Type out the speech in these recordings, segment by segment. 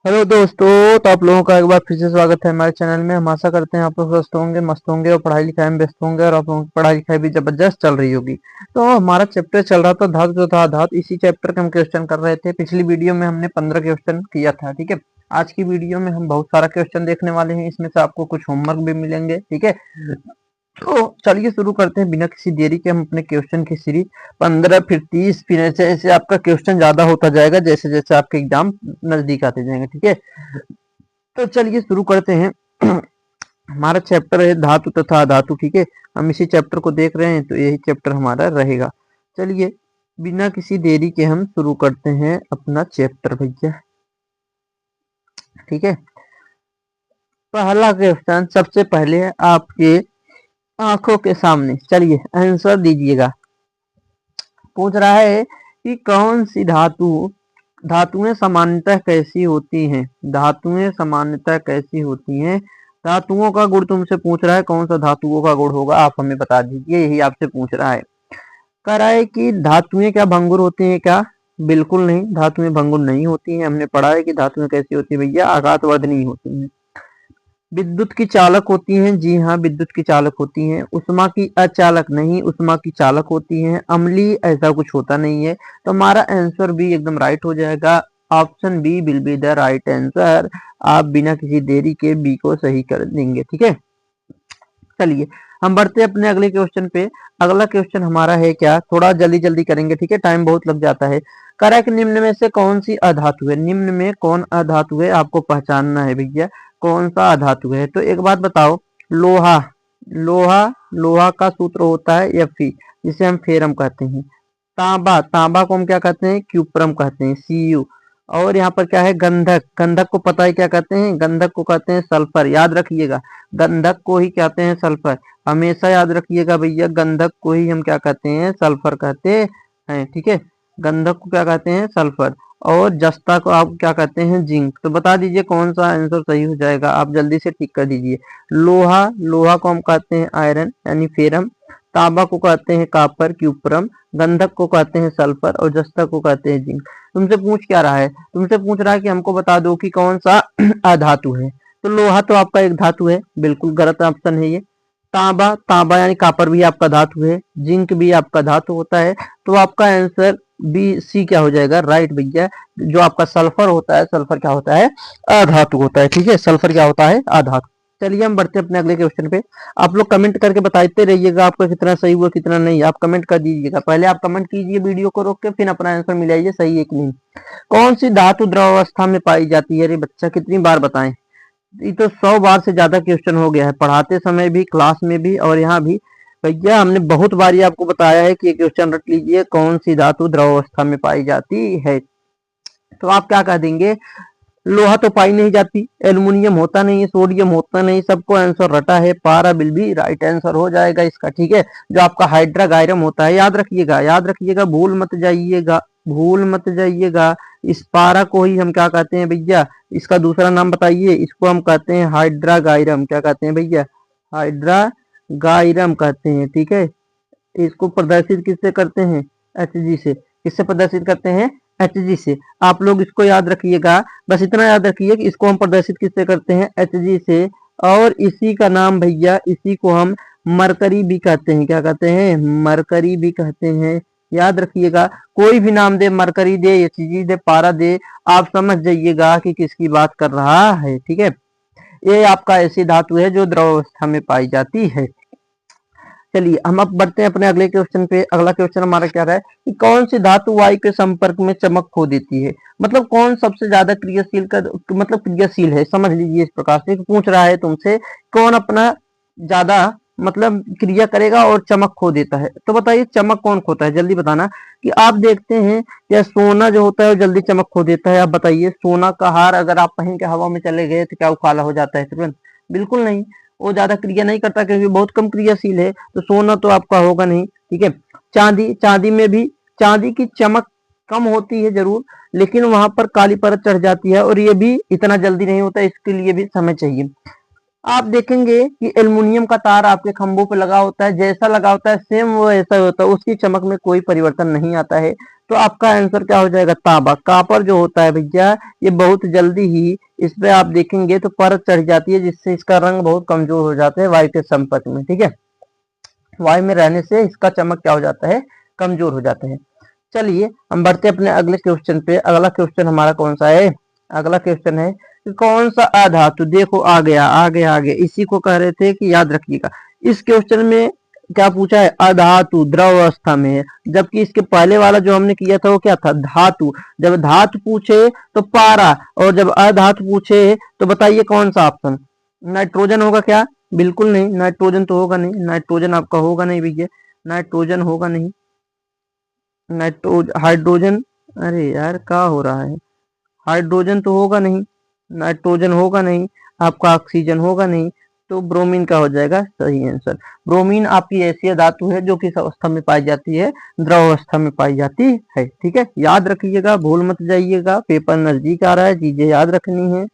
Hello दोस्तों, तो आप लोगों का एक बार फिर से स्वागत है हमारे चैनल में। हम आशा करते हैं आप लोग स्वस्थ होंगे, मस्त होंगे और पढ़ाई लिखाई में व्यस्त होंगे और आप लोगों की पढ़ाई लिखाई भी जबरदस्त चल रही होगी। तो हमारा चैप्टर चल रहा था धातु तथा अधातु। इसी चैप्टर के हम क्वेश्चन कर रहे थे। पिछली वीडियो में हमने 15 क्वेश्चन किया था, ठीक है। आज की वीडियो में हम बहुत सारा क्वेश्चन देखने वाले हैं। इसमें से आपको कुछ होमवर्क भी मिलेंगे, ठीक है। तो चलिए शुरू करते हैं बिना किसी देरी के। हम अपने क्वेश्चन की सीरीज 15 फिर 30 फिर ऐसे ऐसे आपका क्वेश्चन ज्यादा होता जाएगा जैसे जैसे आपके एग्जाम नजदीक आते जाएंगे, ठीक है। तो चलिए शुरू करते हैं। हमारा चैप्टर है धातु तथा अधातु, ठीक है। हम इसी चैप्टर को देख रहे हैं तो यही चैप्टर हमारा रहेगा। चलिए बिना किसी देरी के हम शुरू करते हैं अपना चैप्टर भैया, ठीक है। पहला क्वेश्चन सबसे पहले आपके आंखों के सामने, चलिए आंसर दीजिएगा। पूछ रहा है कि कौन सी धातुएं सामान्यतः कैसी होती हैं। धातुएं सामान्यतः कैसी होती हैं। धातुओं का गुण तुमसे पूछ रहा है, कौन सा धातुओं का गुण होगा आप हमें बता दीजिए, यही आपसे पूछ रहा है। कह रहा है कि धातुएं क्या भंगुर होती हैं क्या। बिल्कुल नहीं, धातुएं भंगुर नहीं होती हैं। हमने पढ़ा है कि धातुएं कैसी होती है भैया, आघातवर्धनीय होती हैं। विद्युत की चालक होती हैं, जी हाँ विद्युत की चालक होती हैं। उष्मा की अचालक नहीं, उष्मा की चालक होती हैं। अम्लीय ऐसा कुछ होता नहीं है। तो हमारा आंसर बी एकदम राइट हो जाएगा। Option B will be the right answer. आप बिना किसी देरी के बी को सही कर देंगे, ठीक है। चलिए हम बढ़ते हैं अपने अगले क्वेश्चन पे। अगला क्वेश्चन हमारा है क्या, थोड़ा जल्दी जल्दी करेंगे, ठीक है, टाइम बहुत लग जाता है। करेक्ट, निम्न में से कौन सी अधातु है। निम्न में कौन अधातु है आपको पहचानना है भैया, कौन सा अधातु है। तो एक बात बताओ, लोहा लोहा लोहा का सूत्र होता है Fe, जिसे हम फेरम कहते हैं। तांबा तांबा को हम क्या कहते हैं, क्यूप्रम कहते हैं, Cu। और यहाँ पर क्या है, गंधक गंधक को पता है क्या कहते हैं, गंधक को कहते हैं सल्फर। याद रखिएगा, गंधक को ही कहते हैं सल्फर। हमेशा याद रखिएगा भैया, गंधक को ही हम क्या कहते हैं, सल्फर कहते हैं, ठीक है। गंधक को क्या कहते हैं, सल्फर। और जस्ता को आप क्या कहते हैं, जिंक। तो बता दीजिए कौन सा आंसर सही हो जाएगा, आप जल्दी से टिक कर दीजिए। लोहा लोहा को हम कहते हैं आयरन यानी फेरम। तांबा को कहते हैं कापर क्यूप्रम। गंधक को कहते हैं सल्फर और जस्ता को कहते हैं जिंक। तुमसे पूछ क्या रहा है, तुमसे पूछ रहा है कि हमको बता दो कि कौन सा अधातु है। तो लोहा तो आपका एक धातु है, बिल्कुल गलत ऑप्शन है ये। तांबा तांबा यानी कापर भी आपका धातु है। जिंक भी आपका धातु होता है। तो आपका आंसर बी सी क्या हो जाएगा, राइट भैया। जो आपका सल्फर होता है, सल्फर क्या होता है, अधातु होता है, ठीक है। सल्फर क्या होता है, अधातु। चलिए हम बढ़ते हैं अपने अगले क्वेश्चन पे। आप लोग कमेंट करके बताते रहिएगा आपका कितना सही हुआ कितना नहीं। आप कमेंट कर दीजिएगा, पहले आप कमेंट कीजिए वीडियो को रोक के, फिर अपना आंसर मिलाइए सही है कि नहीं। कौन सी धातु द्रव अवस्था में पाई जाती है। अरे बच्चा कितनी बार बताएं, ये तो 100 बार से ज्यादा क्वेश्चन हो गया है, पढ़ाते समय भी, क्लास में भी और यहाँ भी। भैया हमने बहुत बार आपको बताया है कि ये क्वेश्चन रट लीजिए, कौन सी धातु द्रव अवस्था में पाई जाती है। तो आप क्या कह देंगे, लोहा तो पाई नहीं जाती, एल्युमिनियम होता नहीं है, सोडियम होता नहीं। सबको आंसर रटा है, पारा बिल भी राइट आंसर हो जाएगा इसका, ठीक है। जो आपका हाइड्रागायरम होता है, याद रखिएगा याद रखिएगा, भूल मत जाइएगा भूल मत जाइएगा। इस पारा को ही हम क्या कहते हैं भैया, इसका दूसरा नाम बताइए। इसको हम कहते हैं हाइड्रागायरम। क्या कहते हैं भैया, हाइड्रागायरम कहते हैं, ठीक है। इसको प्रदर्शित किससे करते हैं, Hg से। किससे प्रदर्शित करते हैं, Hg से। आप लोग इसको याद रखिएगा, बस इतना याद रखिए कि इसको हम प्रदर्शित किससे करते हैं, Hg से। और इसी का नाम भैया, इसी को हम मरकरी भी कहते हैं। क्या कहते हैं, मरकरी भी कहते हैं। याद रखिएगा, कोई भी नाम दे, मरकरी दे, Hg दे, पारा दे, आप समझ जाइएगा कि किसकी बात कर रहा है, ठीक है। ये आपका ऐसी धातु है जो द्रव अवस्था में पाई जाती है। चलिए हम अब बढ़ते हैं अपने अगले क्वेश्चन पे। अगला क्वेश्चन हमारा क्या रहा है कि कौन सी धातु वायु के संपर्क में चमक खो देती है। मतलब कौन सबसे ज्यादा क्रियाशील का मतलब क्रियाशील है, समझ लीजिए इस प्रकार से। पूछ रहा है तुमसे कौन अपना ज्यादा मतलब क्रिया करेगा और चमक खो देता है। तो बताइए चमक कौन खोता है, जल्दी बताना। कि आप देखते हैं या सोना जो होता है वो जल्दी चमक खो देता है। आप बताइए, सोना का हार अगर आप पहन के हवा में चले गए तो क्या वो काला हो जाता है तुरंत, बिल्कुल नहीं। वो ज्यादा क्रिया नहीं करता क्योंकि बहुत कम क्रियाशील है। तो सोना तो आपका होगा नहीं, ठीक है। चांदी चांदी में भी चांदी की चमक कम होती है जरूर, लेकिन वहां पर काली परत चढ़ जाती है और ये भी इतना जल्दी नहीं होता, इसके लिए भी समय चाहिए। आप देखेंगे कि एल्युमिनियम का तार आपके खंभों पे लगा होता है, जैसा लगा होता है सेम वो ऐसा होता है, उसकी चमक में कोई परिवर्तन नहीं आता है। तो आपका आंसर क्या हो जाएगा, तांबा। कॉपर जो होता है भैया ये बहुत जल्दी ही इस पे आप देखेंगे तो परत चढ़ जाती है, जिससे इसका रंग बहुत कमजोर हो जाता है वायु के संपर्क में। ठीक है, वायु में रहने से इसका चमक क्या हो जाता है, कमजोर हो जाता है। चलिए हम बढ़ते अपने अगले क्वेश्चन पे। अगला क्वेश्चन हमारा कौन सा है, अगला क्वेश्चन है कि कौन सा अधातु, देखो आ गया आ गया आ गया, इसी को कह रहे थे कि याद रखिएगा। इस क्वेश्चन में क्या पूछा है, अधातु द्रव अवस्था में है, जबकि इसके पहले वाला जो हमने किया था वो क्या था, धातु। जब धातु पूछे तो पारा, और जब अधातु पूछे तो बताइए कौन सा ऑप्शन, नाइट्रोजन होगा क्या, बिल्कुल नहीं, नाइट्रोजन तो होगा नहीं, नाइट्रोजन आपका होगा नहीं भैया, नाइट्रोजन होगा नहीं, हाइड्रोजन, अरे यार क्या हो रहा है, हाइड्रोजन तो होगा नहीं, नाइट्रोजन होगा नहीं, आपका ऑक्सीजन होगा नहीं, तो ब्रोमीन का हो जाएगा सही आंसर। ब्रोमीन आपकी ऐसी धातु है जो किस अवस्था में पाई जाती है, द्रव अवस्था में पाई जाती है। ठीक है, याद रखिएगा, भूल मत जाइएगा, पेपर नजदीक आ रहा है, चीजें याद रखनी है।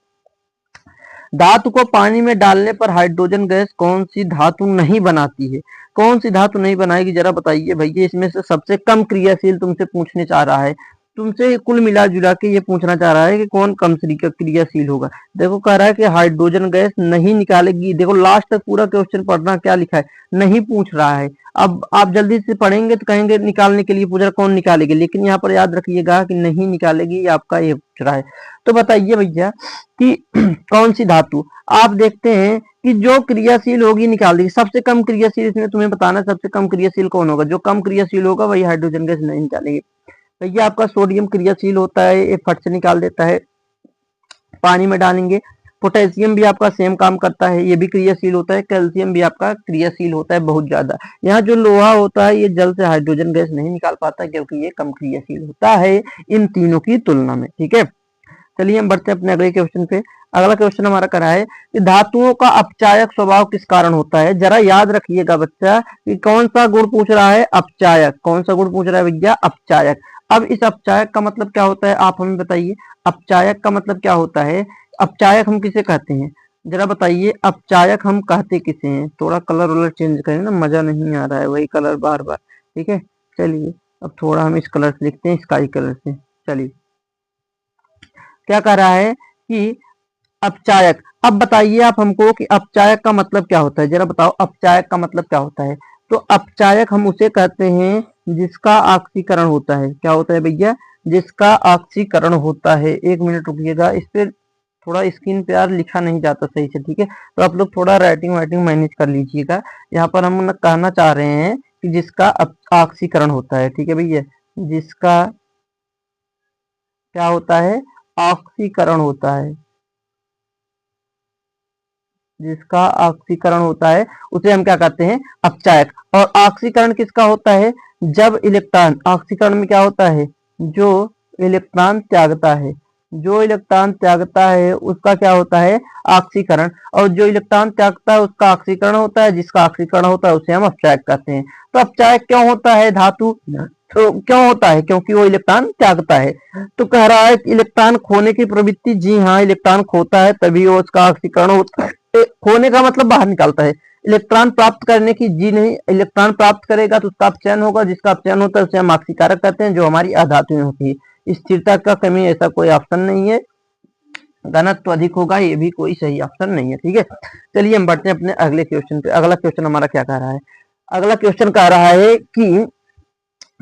धातु को पानी में डालने पर हाइड्रोजन गैस कौन सी धातु नहीं बनाती है, कौन सी धातु नहीं बनाएगी, जरा बताइए भैया। इसमें से सबसे कम क्रियाशील तुमसे पूछने चाह रहा है, तुमसे कुल मिला जुला के ये पूछना चाह रहा है कि कौन कम क्रियाशील होगा। देखो कह रहा है कि हाइड्रोजन गैस नहीं निकालेगी, देखो लास्ट तक पूरा क्वेश्चन पढ़ना, क्या लिखा है, नहीं पूछ रहा है। अब आप जल्दी से पढ़ेंगे तो कहेंगे निकालने के लिए पूछ रहा, कौन निकालेगी, लेकिन यहाँ पर याद रखिएगा कि नहीं निकालेगी, आपका ये पूछ रहा है। तो बताइए भैया कि कौन सी धातु, आप देखते हैं कि जो क्रियाशील होगी निकाल देगी। सबसे कम क्रियाशील इसमें तुम्हें बताना, सबसे कम क्रियाशील कौन होगा, जो कम क्रियाशील होगा वही हाइड्रोजन गैस नहीं निकालेगी। भैया आपका सोडियम क्रियाशील होता है, ये फट से निकाल देता है, पानी में डालेंगे। पोटेशियम भी आपका सेम काम करता है, ये भी क्रियाशील होता है। कैल्शियम भी आपका क्रियाशील होता है बहुत ज्यादा। यहाँ जो लोहा होता है ये जल से हाइड्रोजन गैस नहीं निकाल पाता, क्योंकि ये कम क्रियाशील होता है इन तीनों की तुलना में। ठीक है, चलिए हम बढ़ते हैं अपने अगले क्वेश्चन पे। अगला क्वेश्चन हमारा करा है कि धातुओं का अपचायक स्वभाव किस कारण होता है। जरा याद रखिएगा बच्चा कि कौन सा गुण पूछ रहा है, अपचायक। कौन सा गुण पूछ रहा है भैया, अपचायक। अब इस अपचायक का मतलब क्या होता है, आप हमें बताइए, अपचायक का मतलब क्या होता है, अपचायक हम किसे कहते हैं, जरा बताइए, अपचायक हम कहते किसे हैं। थोड़ा कलर वलर चेंज करें ना, मजा नहीं आ रहा है वही कलर बार बार। ठीक है, चलिए अब थोड़ा हम इस कलर से लिखते हैं, स्काई कलर से। चलिए क्या कह रहा है कि अपचायक। अब बताइए आप हमको कि अपचायक का मतलब क्या होता है, जरा बताओ अपचायक का मतलब क्या होता है। तो अपचायक हम उसे कहते हैं जिसका ऑक्सीकरण होता है। क्या होता है भैया, जिसका ऑक्सीकरण होता है। एक मिनट रुकिएगा, इस पे थोड़ा स्क्रीन पे यार लिखा नहीं जाता सही से। ठीक है, तो आप लोग थोड़ा राइटिंग वाइटिंग मैनेज कर लीजिएगा। यहाँ पर हम कहना चाह रहे हैं कि जिसका ऑक्सीकरण होता है। ठीक है भैया, जिसका क्या होता है, ऑक्सीकरण होता है, जिसका ऑक्सीकरण होता है उसे हम क्या कहते हैं, अपचायक। और ऑक्सीकरण किसका होता है, जब इलेक्ट्रॉन, ऑक्सीकरण में क्या होता है, जो इलेक्ट्रॉन त्यागता है, जो इलेक्ट्रॉन त्यागता है उसका क्या होता है, ऑक्सीकरण। और जो इलेक्ट्रॉन त्यागता है उसका ऑक्सीकरण होता है, जिसका ऑक्सीकरण होता है उसे हम अपचायक कहते हैं। तो अपचायक क्यों होता है धातु, तो क्यों होता है, क्योंकि वो इलेक्ट्रॉन त्यागता है। तो कह रहा है इलेक्ट्रॉन खोने की प्रवृत्ति, जी हाँ, इलेक्ट्रॉन खोता है तभी वो उसका ऑक्सीकरण होता है। खोने का मतलब बाहर निकालता है, इलेक्ट्रॉन प्राप्त करने की जी नहीं। इलेक्ट्रॉन प्राप्त करेगा तो उसका अपचयन होगा, जिसका अपचयन होता है उसे हम ऑक्सीकारक कहते हैं, जो हमारी अधातुएं होती है। स्थिरता का कमी ऐसा कोई ऑप्शन नहीं है, घनत्व अधिक होगा ये भी कोई सही ऑप्शन नहीं है। ठीक है, चलिए हम बढ़ते हैं अपने अगले क्वेश्चन पे। अगला क्वेश्चन हमारा क्या कह रहा है, अगला क्वेश्चन कह रहा है कि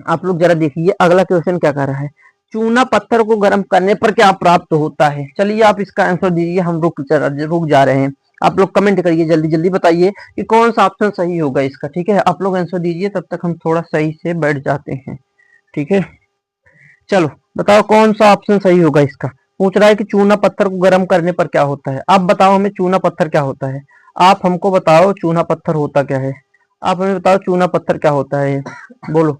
आप लोग जरा देखिए अगला क्वेश्चन क्या कह रहा है, चूना पत्थर को गर्म करने पर क्या प्राप्त होता है। चलिए आप इसका आंसर दीजिए, हम रुक जा रहे हैं। आप लोग कमेंट करिए, जल्दी जल्दी बताइए कि कौन सा ऑप्शन सही होगा इसका। ठीक है, आप लोग आंसर दीजिए, तब तक हम थोड़ा सही से बैठ जाते हैं। ठीक है, चलो बताओ कौन सा ऑप्शन सही होगा इसका। पूछ रहा है कि चूना पत्थर को गर्म करने पर क्या होता है। आप बताओ हमें चूना पत्थर क्या होता है, आप हमको बताओ चूना पत्थर होता क्या है। आप हमें बताओ चूना पत्थर क्या होता है, बोलो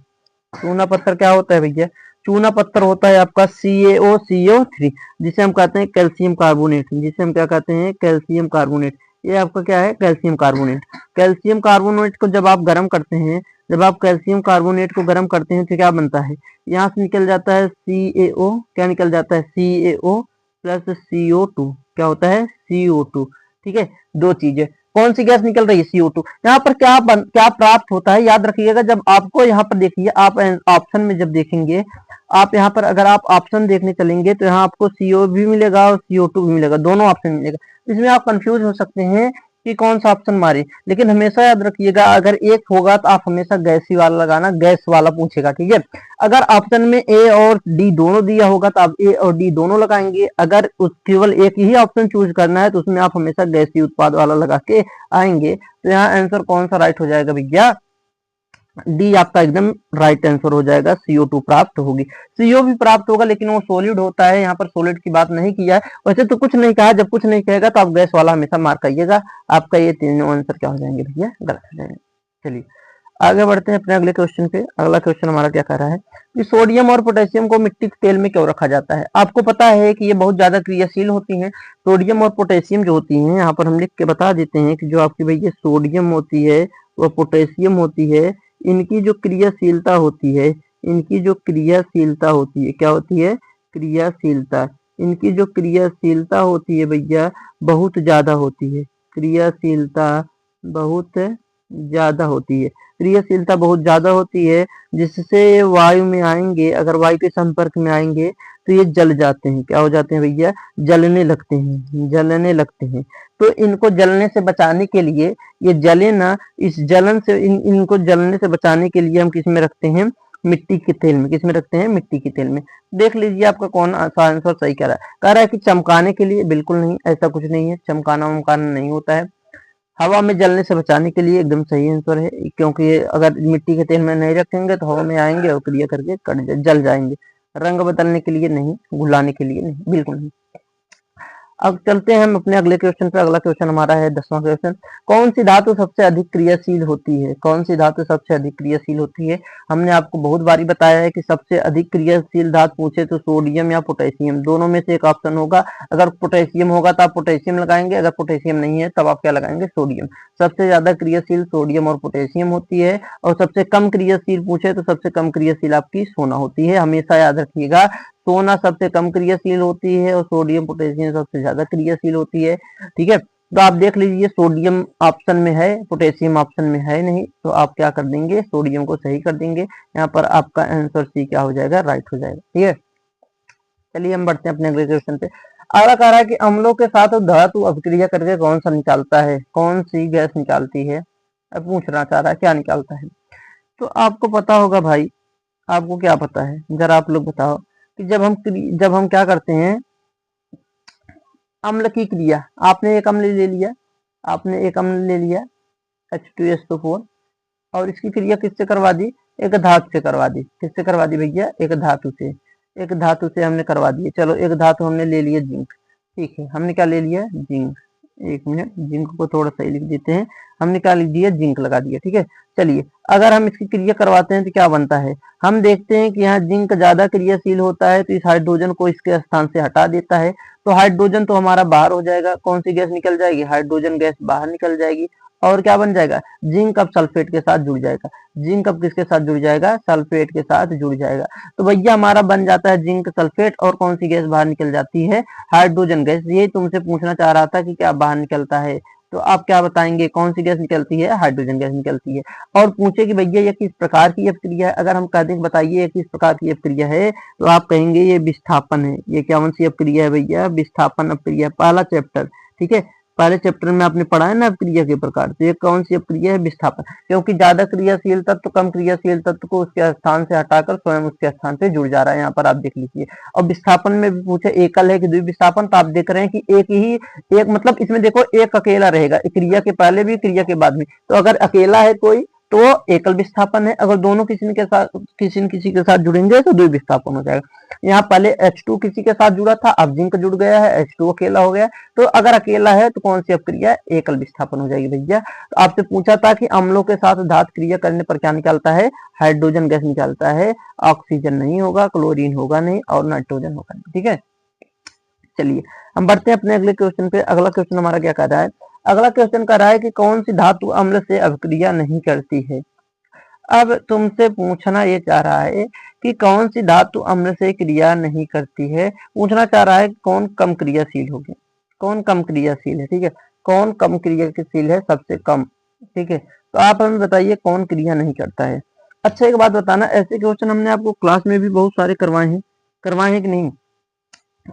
चूना पत्थर क्या होता है भैया। चूना पत्थर होता है आपका CaO3, जिसे हम कहते हैं कैल्शियम कार्बोनेट, जिसे हम क्या कहते हैं, कैल्शियम कार्बोनेट। ये आपका क्या है, कैल्शियम कार्बोनेट। कैल्शियम कार्बोनेट को जब आप गर्म करते हैं, जब आप कैल्शियम कार्बोनेट को गर्म करते हैं तो क्या बनता है, यहाँ से निकल जाता है CaO, क्या निकल जाता है CaO प्लस CO2, क्या होता है CO2। ठीक है, दो चीजें। कौन सी गैस निकल रही है? CO2। यहाँ पर क्या प्राप्त होता है, याद रखिएगा। जब आपको यहाँ पर देखिए, आप ऑप्शन में जब देखेंगे, आप यहाँ पर अगर आप ऑप्शन देखने चलेंगे तो यहाँ आपको CO भी मिलेगा और CO2 भी मिलेगा, दोनों ऑप्शन मिलेगा। इसमें आप कंफ्यूज हो सकते हैं कि कौन सा ऑप्शन मारे, लेकिन हमेशा याद रखिएगा अगर एक होगा तो आप हमेशा गैस ही वाला लगाना, गैस वाला पूछेगा, ठीक है। अगर ऑप्शन में ए और डी दोनों दिया होगा तो आप ए और डी दोनों लगाएंगे। अगर केवल एक ही ऑप्शन चूज करना है तो उसमें आप हमेशा गैसीय उत्पाद वाला लगा के आएंगे। तो यहाँ आंसर कौन सा राइट हो जाएगा भैया? डी आपका एकदम राइट आंसर हो जाएगा। CO2 प्राप्त होगी। CO भी प्राप्त होगा लेकिन वो सॉलिड होता है, यहाँ पर सॉलिड की बात नहीं किया है। वैसे तो कुछ नहीं कहा, जब कुछ नहीं कहेगा तो आप गैस वाला हमेशा मार्क करिएगा। आपका ये तीनों आंसर क्या हो जाएंगे भैया? गलत हो जाएंगे। चलिए आगे बढ़ते हैं अपने अगले क्वेश्चन पे। अगला क्वेश्चन हमारा क्या कह रहा है कि सोडियम और पोटेशियम को मिट्टी के तेल में क्यों रखा जाता है? आपको पता है कि ये बहुत ज्यादा क्रियाशील होती हैं। सोडियम और पोटेशियम जो होती हैं, यहाँ पर हम लिख के बता देते हैं कि जो आपकी भैया सोडियम होती है वो पोटेशियम होती है, इनकी जो क्रियाशीलता होती है, इनकी जो क्रियाशीलता होती है, क्या होती है? क्रियाशीलता। इनकी जो क्रियाशीलता होती है भैया बहुत ज्यादा होती है। क्रियाशीलता बहुत ज्यादा होती है। क्रियाशीलता बहुत ज्यादा होती है जिससे वायु में आएंगे, अगर वायु के संपर्क में आएंगे तो ये जल जाते हैं। क्या हो जाते हैं भैया? जलने लगते हैं, जलने लगते हैं। तो इनको जलने से बचाने के लिए, ये जले ना, इस जलन से इनको जलने से बचाने के लिए हम किस में रखते हैं? मिट्टी के तेल में। किस में रखते हैं? मिट्टी के तेल में। देख लीजिए आपका कौन सा आंसर सही कह रहा है। कह रहा है कि चमकाने के लिए। बिल्कुल नहीं, ऐसा कुछ नहीं है, चमकाना वमकाना नहीं होता है। हवा में जलने से बचाने के लिए एकदम सही आंसर है, क्योंकि अगर मिट्टी के तेल में नहीं रखेंगे तो हवा में आएंगे और क्रिया करके जल जाएंगे। रंग बदलने के लिए नहीं, घुलाने के लिए नहीं, बिल्कुल नहीं। अब चलते हैं हम अपने अगले क्वेश्चन पे। अगला क्वेश्चन हमारा है 10वां क्वेश्चन। कौन सी धातु सबसे अधिक क्रियाशील होती है? कौन सी धातु सबसे अधिक क्रियाशील होती है? हमने आपको बहुत बारी बताया है कि सबसे अधिक क्रियाशील धातु पूछे तो सोडियम या पोटेशियम, दोनों में से एक ऑप्शन होगा। अगर पोटेशियम होगा तो आप पोटेशियम लगाएंगे, अगर पोटेशियम नहीं है तब आप क्या लगाएंगे? सोडियम। सबसे ज्यादा क्रियाशील सोडियम और पोटेशियम होती है, और सबसे कम क्रियाशील पूछे तो सबसे कम क्रियाशील आपकी सोना होती है। हमेशा याद रखिएगा, सोना सबसे कम क्रियाशील होती है और सोडियम पोटेशियम सबसे ज्यादा क्रियाशील होती है, ठीक है। तो आप देख लीजिए, सोडियम ऑप्शन में है, पोटेशियम ऑप्शन में है नहीं, तो आप क्या कर देंगे? सोडियम को सही कर देंगे। यहाँ पर आपका आंसर सी क्या हो जाएगा? राइट हो जाएगा, ठीक है। चलिए हम बढ़ते हैं अपने अगले क्वेश्चन पे। अगला कह रहा है कि अम्लों के साथ धातु अभिक्रिया करके कौन सा निकालता है? कौन सी गैस निकालती है? अब पूछना चाह रहा है क्या निकालता है। तो आपको पता होगा भाई, आपको क्या पता है जरा आप लोग बताओ कि जब हम क्या करते हैं, अम्ल की क्रिया, आपने एक अम्ल ले लिया, आपने एक अम्ल ले लिया H2SO4, और इसकी क्रिया किससे करवा दी? एक धातु से करवा दी। किससे करवा दी भैया? एक धातु से। एक धातु से हमने करवा दी। चलो एक धातु हमने ले लिया जिंक, ठीक है। हमने क्या ले लिया? जिंक। एक मिनट, जिंक को थोड़ा सही लिख देते हैं। हमने क्या लिख दिया? जिंक लगा दिया, ठीक है। चलिए अगर हम इसकी क्रिया करवाते हैं तो क्या बनता है? हम देखते हैं कि यहाँ जिंक ज्यादा क्रियाशील होता है, तो इस हाइड्रोजन को इसके स्थान से हटा देता है, तो हाइड्रोजन तो हमारा बाहर हो जाएगा। कौन सी गैस निकल जाएगी? हाइड्रोजन गैस बाहर निकल जाएगी। और क्या बन जाएगा? जिंक अब सल्फेट के साथ जुड़ जाएगा। जिंक अब किसके साथ जुड़ जाएगा? सल्फेट के साथ जुड़ जाएगा। तो भैया हमारा बन जाता है जिंक सल्फेट, और कौन सी गैस बाहर निकल जाती है? Hydrogen gas. ये तुमसे पूछना चाह रहा था कि क्या बाहर निकलता है, तो आप क्या बताएंगे? कौन सी गैस निकलती है? हाइड्रोजन गैस निकलती है। और पूछे कि भैया ये किस प्रकार की अपक्रिया है, अगर हम कह दें बताइए ये किस प्रकार की अपक्रिया है, तो आप कहेंगे ये विस्थापन है। ये कौन सी अपक्रिया है भैया? विस्थापन अपक्रिया। पहला चैप्टर, ठीक है, पहले चैप्टर में आपने पढ़ा है ना अपक्रिया के प्रकार। तो ये कौन सी अपक्रिया है? विस्थापन। क्योंकि ज्यादा क्रियाशील तत्व कम क्रियाशील तत्व को उसके स्थान से हटाकर स्वयं उसके स्थान पे जुड़ जा रहा है। यहाँ पर आप देख लीजिए। और विस्थापन में भी पूछे एकल है कि द्विविस्थापन, तो आप देख रहे हैं कि एक मतलब इसमें देखो एक अकेला रहेगा, क्रिया के पहले भी क्रिया के बाद में। तो अगर अकेला है कोई तो एकल विस्थापन है, अगर दोनों किसी न किसी के साथ जुड़ेंगे तो द्विविस्थापन हो जाएगा। यहाँ पहले H2 किसी के साथ जुड़ा था, अब जिंक जुड़ गया है, H2 अकेला हो गया। तो अगर अकेला है तो कौन सी अपक्रिया? एकल विस्थापन हो जाएगी भैया। तो आपसे पूछा था कि अम्लों के साथ धातु क्रिया करने पर क्या निकलता है? हाइड्रोजन गैस निकलता है। ऑक्सीजन नहीं होगा, क्लोरीन होगा नहीं, और नाइट्रोजन होगा नहीं, ठीक है। चलिए हम बढ़ते हैं अपने अगले क्वेश्चन पे। अगला क्वेश्चन हमारा क्या कह रहा है? अगला क्वेश्चन कह रहा है कि कौन सी धातु अम्ल से अभिक्रिया नहीं करती है। अब तुमसे पूछना ये चाह रहा है कि कौन सी धातु अम्ल से क्रिया नहीं करती है। पूछना चाह रहा है कौन कम क्रियाशील होगी, कौन कम क्रियाशील है, ठीक है। कौन कम क्रियाशील है, सबसे कम। ठीक है, तो आप हमें बताइए कौन क्रिया नहीं करता है। अच्छा एक बात बताना, ऐसे क्वेश्चन हमने आपको क्लास में भी बहुत सारे करवाए हैं कि नहीं,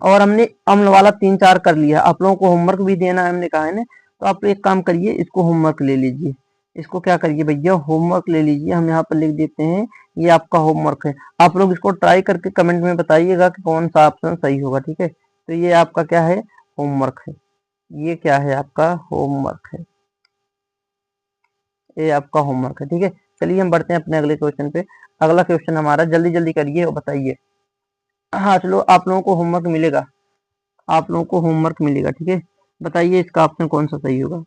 और हमने अम्ल वाला 3-4 कर लिया। आप लोगों को होमवर्क भी देना है, हमने कहा है ना। तो आप एक काम करिए, इसको होमवर्क ले लीजिए, इसको क्या करिए भैया, होमवर्क ले लीजिए। हम यहाँ पर लिख देते हैं, ये आपका होमवर्क है। आप लोग इसको ट्राई करके कमेंट में बताइएगा कि कौन सा ऑप्शन सही होगा। ठीक है, तो ये आपका क्या है, होमवर्क है। ये क्या है, आपका होमवर्क है, ये आपका होमवर्क है। ठीक है, चलिए हम बढ़ते हैं अपने अगले क्वेश्चन पे। अगला क्वेश्चन हमारा, जल्दी जल्दी करिए और बताइए। हाँ चलो, आप लोगों को होमवर्क मिलेगा, आप लोगों को होमवर्क मिलेगा। ठीक है, बताइए इसका ऑप्शन कौन सा सही होगा।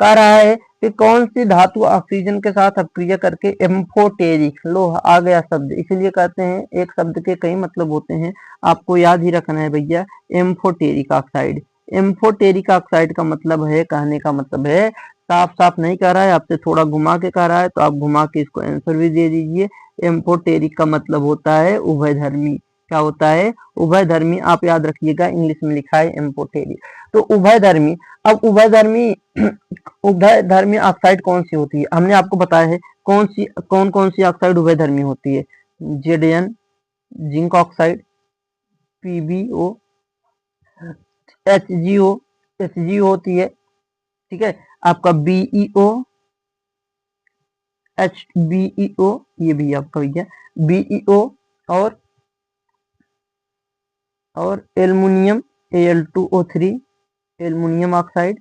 कह रहा है कि कौन सी धातु ऑक्सीजन के साथ अपक्रिया करके एम्फोटेरिक, लो आ गया शब्द, इसीलिए कहते हैं एक शब्द के कई मतलब होते हैं, आपको याद ही रखना है भैया। एम्फोटेरिक ऑक्साइड, एम्फोटेरिक ऑक्साइड का मतलब है, कहने का मतलब है, साफ साफ नहीं कह रहा है, आपसे थोड़ा घुमा के कह रहा है, तो आप घुमा के इसको आंसर भी दे दीजिए। एम्फोटेरिक का मतलब होता है उभयधर्मी। क्या होता है, उभयधर्मी। आप याद रखिएगा, इंग्लिश में लिखा है एम्फोटेरिक। तो उभयधर्मी, अब उभयधर्मी उभयधर्मी ऑक्साइड कौन सी होती है, हमने आपको बताया है कौन कौन सी ऑक्साइड उभयधर्मी होती है। जेडन, zinc oxide, PBO, HGO, HGO होती है। ठीक है, आपका बीईओ, एचबीईओ, ये भी आपका भैया बीईओ, और एल्युमिनियम, Al2O3, एल्युमिनियम ऑक्साइड।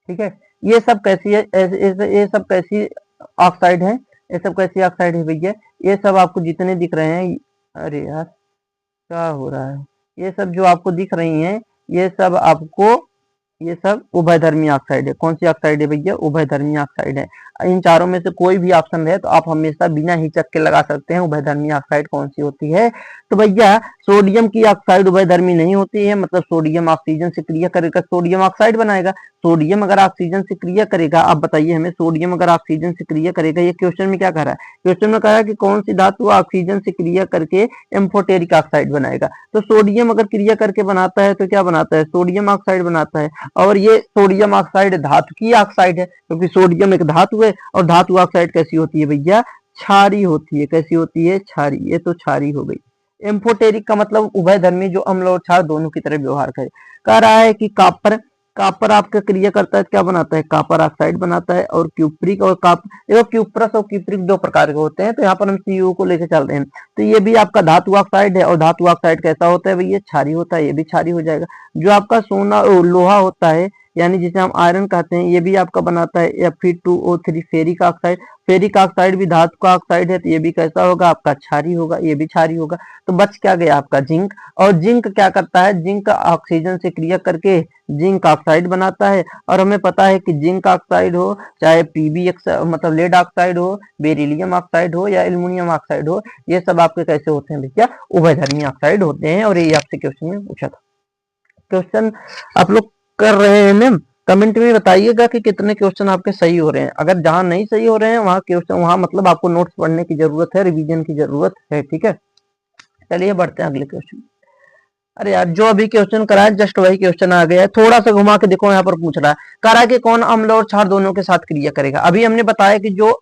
ठीक है, ये सब कैसी है, ये सब कैसी ऑक्साइड है, ये सब कैसी ऑक्साइड है भैया, ये सब आपको जितने दिख रहे हैं, अरे यार क्या हो रहा है, ये सब जो आपको दिख रही हैं, ये सब आपको, ये सब उभयधर्मी ऑक्साइड है। कौन सी ऑक्साइड है भैया, उभयधर्मी ऑक्साइड है। इन चारों में से कोई भी ऑप्शन रहे तो आप हमेशा बिना हिचक के लगा सकते हैं उभयधर्मी ऑक्साइड कौन सी होती है। तो भैया सोडियम की ऑक्साइड उभयधर्मी नहीं होती है, मतलब सोडियम ऑक्सीजन से क्रिया करेगा, सोडियम ऑक्साइड बनाएगा। सोडियम अगर ऑक्सीजन से क्रिया करेगा, आप बताइए हमें, सोडियम अगर ऑक्सीजन से क्रिया करेगा, ये क्वेश्चन में क्या कह रहा है, क्वेश्चन में कह रहा है कि कौन सी धातु ऑक्सीजन से क्रिया करके एम्फोटेरिक ऑक्साइड बनाएगा। तो सोडियम अगर क्रिया करके बनाता है तो क्या बनाता है, सोडियम ऑक्साइड बनाता है। और ये सोडियम ऑक्साइड धातु की ऑक्साइड है, क्योंकि सोडियम एक धातु है, और धातु ऑक्साइड कैसी होती है भैया, क्षारी होती है। कैसी होती है, क्षारी। ये तो क्षारी हो गई। एम्फोटेरिक का मतलब उभयधर्मी, जो अम्ल और क्षार दोनों की तरह व्यवहार करे। कह रहा है कि कापर आपका क्रिया करता है, क्या बनाता है, कापर ऑक्साइड बनाता है। और क्यूप्रिक और देखो क्यूप्रस और क्यूप्रिक दो प्रकार के होते हैं, तो यहाँ पर हम सीयू को लेकर चल रहे हैं। तो ये भी आपका धातु ऑक्साइड है, और धातु ऑक्साइड कैसा होता है भैया, क्षारी होता है, ये भी क्षारी हो जाएगा। जो आपका सोना लोहा होता है, यानी जिसे हम आयरन कहते हैं, ये भी आपका बनाता है Fe2O3 ferric oxide. Ferric oxide भी धातु का ऑक्साइड है, तो ये भी कैसा होगा, आपका क्षारी होगा, ये भी क्षारी होगा। तो बच क्या गया आपका जिंक। और जिंक क्या करता है, जिंक ऑक्सीजन से क्रिया करके जिंक ऑक्साइड बनाता है। और हमें पता है कि जिंक ऑक्साइड हो, चाहे पीबीएक्स मतलब लेड ऑक्साइड हो, बेरिलियम ऑक्साइड हो, या एल्युमिनियम ऑक्साइड हो, ये सब आपके कैसे होते हैं भैया, उभयधर्मी ऑक्साइड होते हैं। और ये आपसे क्वेश्चन में पूछा था। क्वेश्चन आप लोग कर रहे हैं मैम, कमेंट में बताइएगा कि कितने क्वेश्चन आपके सही हो रहे हैं। अगर जहां नहीं सही हो रहे हैं वहां क्वेश्चन, वहां मतलब आपको नोट्स पढ़ने की जरूरत है, रिवीजन की जरूरत है। ठीक है, चलिए बढ़ते हैं अगले क्वेश्चन। अरे यार, जो अभी क्वेश्चन करा है जस्ट वही क्वेश्चन आ गया है, थोड़ा सा घुमा के देखो, यहाँ पर पूछ रहा है, कह रहा है कि कौन अम्ल और क्षार दोनों के साथ क्रिया करेगा। अभी हमने बताया कि जो